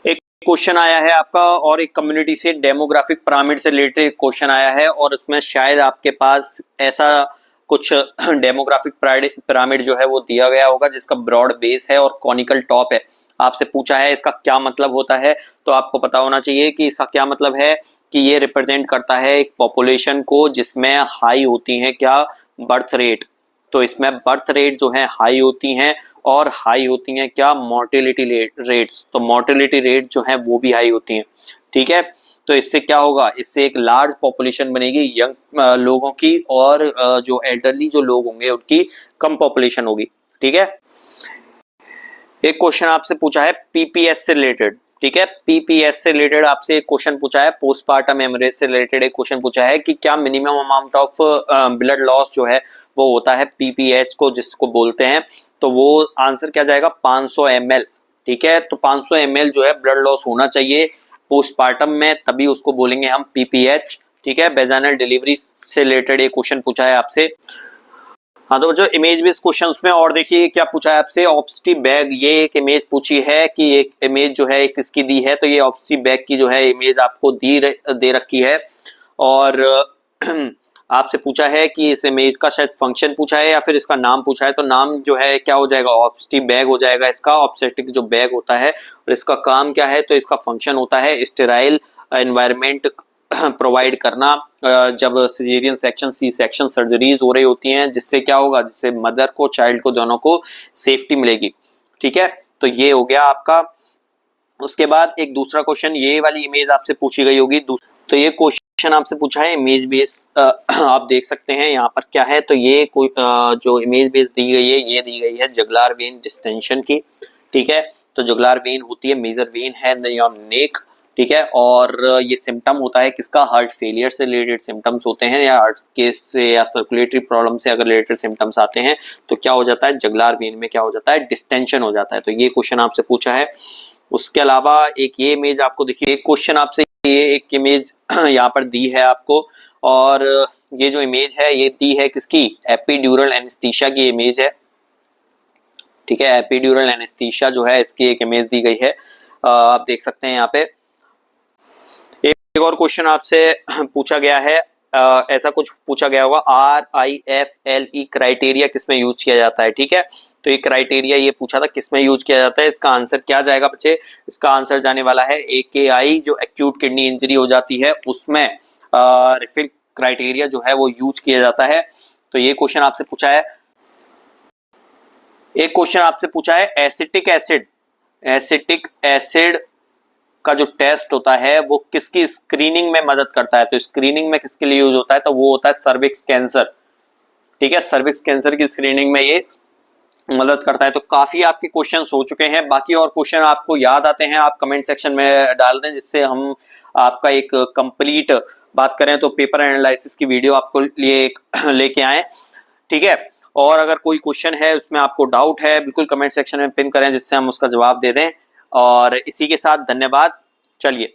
एक क्वेश्चन आया है आपका और एक कम्युनिटी से डेमोग्राफिक पिरामिड से रिलेटेड क्वेश्चन आया है, और उसमें शायद आपके पास ऐसा कुछ डेमोग्राफिक पिरामिड जो है वो दिया गया होगा जिसका ब्रॉड बेस है और कॉनिकल टॉप है। आपसे पूछा है इसका क्या मतलब होता है, तो आपको पता होना चाहिए कि इसका क्या मतलब है कि ये रिप्रेजेंट करता है एक पॉपुलेशन को जिसमें हाई होती है क्या, बर्थ रेट। तो इसमें बर्थ रेट जो है हाई होती हैं, और हाई होती हैं क्या, मोर्टेलिटी रेट्स। तो मोर्टेलिटी रेट जो है वो भी हाई होती हैं। ठीक है, तो इससे क्या होगा, इससे एक लार्ज पॉपुलेशन बनेगी यंग लोगों की, और जो एल्डरली जो लोग होंगे उनकी कम पॉपुलेशन होगी। ठीक है, एक क्वेश्चन आपसे पूछा है पीपीएस से रिलेटेड। ठीक है, पीपीएस से रिलेटेड आपसे एक क्वेश्चन पूछा है, पोस्टपार्टम हेमरेज से रिलेटेड एक क्वेश्चन पूछा है कि क्या minimum amount of blood loss जो है वो होता है पीपीएच को जिसको बोलते हैं, तो वो आंसर क्या जाएगा, 500 ml। ठीक है, तो 500 ml जो है ब्लड लॉस होना चाहिए पोस्टपार्टम में, तभी उसको बोलेंगे हम पीपीएच। ठीक है, वेजाइनल डिलीवरी से रिलेटेड एक क्वेश्चन पूछा है आपसे। हाँ, तो जो इमेज बेस्ड क्वेश्चंस में और देखिए क्या पूछा है आपसे, ऑब्स्टी बैग, ये एक इमेज पूछी है कि एक इमेज जो है किसकी दी है, तो ये ऑब्स्टी बैग की जो है इमेज आपको दे रखी है, और आपसे पूछा है कि इस इमेज का शायद फंक्शन पूछा है या फिर इसका नाम पूछा है, तो नाम जो है क्या हो जाएगा, ऑब्स्टी बैग हो जाएगा इसका, ऑब्स्टेटिक जो बैग होता है, और इसका काम क्या है, तो इसका फंक्शन होता है स्टेराइल एनवायरमेंट प्रोवाइड करना जब caesarean section, C section surgeries हो रही होती हैं, जिससे क्या होगा, जिससे मदर को, चाइल्ड को, दोनों को सेफ्टी मिलेगी। ठीक है, तो ये हो गया आपका। उसके बाद एक दूसरा क्वेश्चन, ये वाली इमेज आपसे पूछी गई होगी, तो ये क्वेश्चन आपसे पूछा है इमेज बेस, आप देख सकते हैं यहाँ पर क्या है, तो ये जो इमेज बेस दी गई है ये दी गई है जुगुलर वेन डिस्टेंशन की। ठीक है, तो जुगुलर वेन होती है, मेजर वेन है योर नेक। ठीक है, और ये सिम्टम होता है किसका, हार्ट फेलियर से रिलेटेड सिम्टम्स होते हैं, या हार्ट केस से या सर्कुलेटरी प्रॉब्लम से अगर रिलेटेड सिम्टम्स आते हैं तो क्या हो जाता है, जुगुलर वेन में क्या हो जाता है, डिस्टेंशन हो जाता है। तो ये क्वेश्चन आपसे पूछा है। उसके अलावा एक ये इमेज आपको देखिए, एक क्वेश्चन आपसे ये एक इमेज यहाँ पर दी है आपको, और ये जो इमेज है ये दी है किसकी, एपिड्यूरल एनेस्थीसिया की इमेज है। ठीक है, एपिड्यूरल एनेस्थीसिया जो है इसकी एक इमेज दी गई है, आप देख सकते हैं यहाँ पे। एक और क्वेश्चन आपसे पूछा गया है, ऐसा कुछ पूछा गया होगा, RIFLE क्राइटेरिया किसमें यूज किया जाता है। ठीक है, तो ये क्राइटेरिया ये पूछा था किसमें यूज किया जाता है, इसका आंसर क्या जाएगा बच्चे, इसका आंसर जाने वाला है AKI, जो एक्यूट किडनी इंजरी हो जाती है उसमें रिफिल क्राइटेरिया जो है वो यूज किया जाता है। तो ये क्वेश्चन आपसे पूछा है। एक क्वेश्चन आपसे पूछा है एसिटिक एसिड का जो टेस्ट होता है वो किसकी स्क्रीनिंग में मदद करता है, तो स्क्रीनिंग में किसके लिए यूज होता है, तो वो होता है सर्विक्स कैंसर। ठीक है, सर्विक्स कैंसर की स्क्रीनिंग में ये मदद करता है। तो काफी आपके क्वेश्चंस हो चुके हैं, बाकी और क्वेश्चन आपको याद आते हैं आप कमेंट सेक्शन में डाल दें, जिससे हम आपका एक कंप्लीट बात करें तो पेपर एनालिसिस की वीडियो आपको लिए लेके आए। ठीक है, और अगर कोई क्वेश्चन है उसमें आपको डाउट है बिल्कुल कमेंट सेक्शन में पिन करें जिससे हम उसका जवाब दे दें। और इसी के साथ धन्यवाद, चलिए।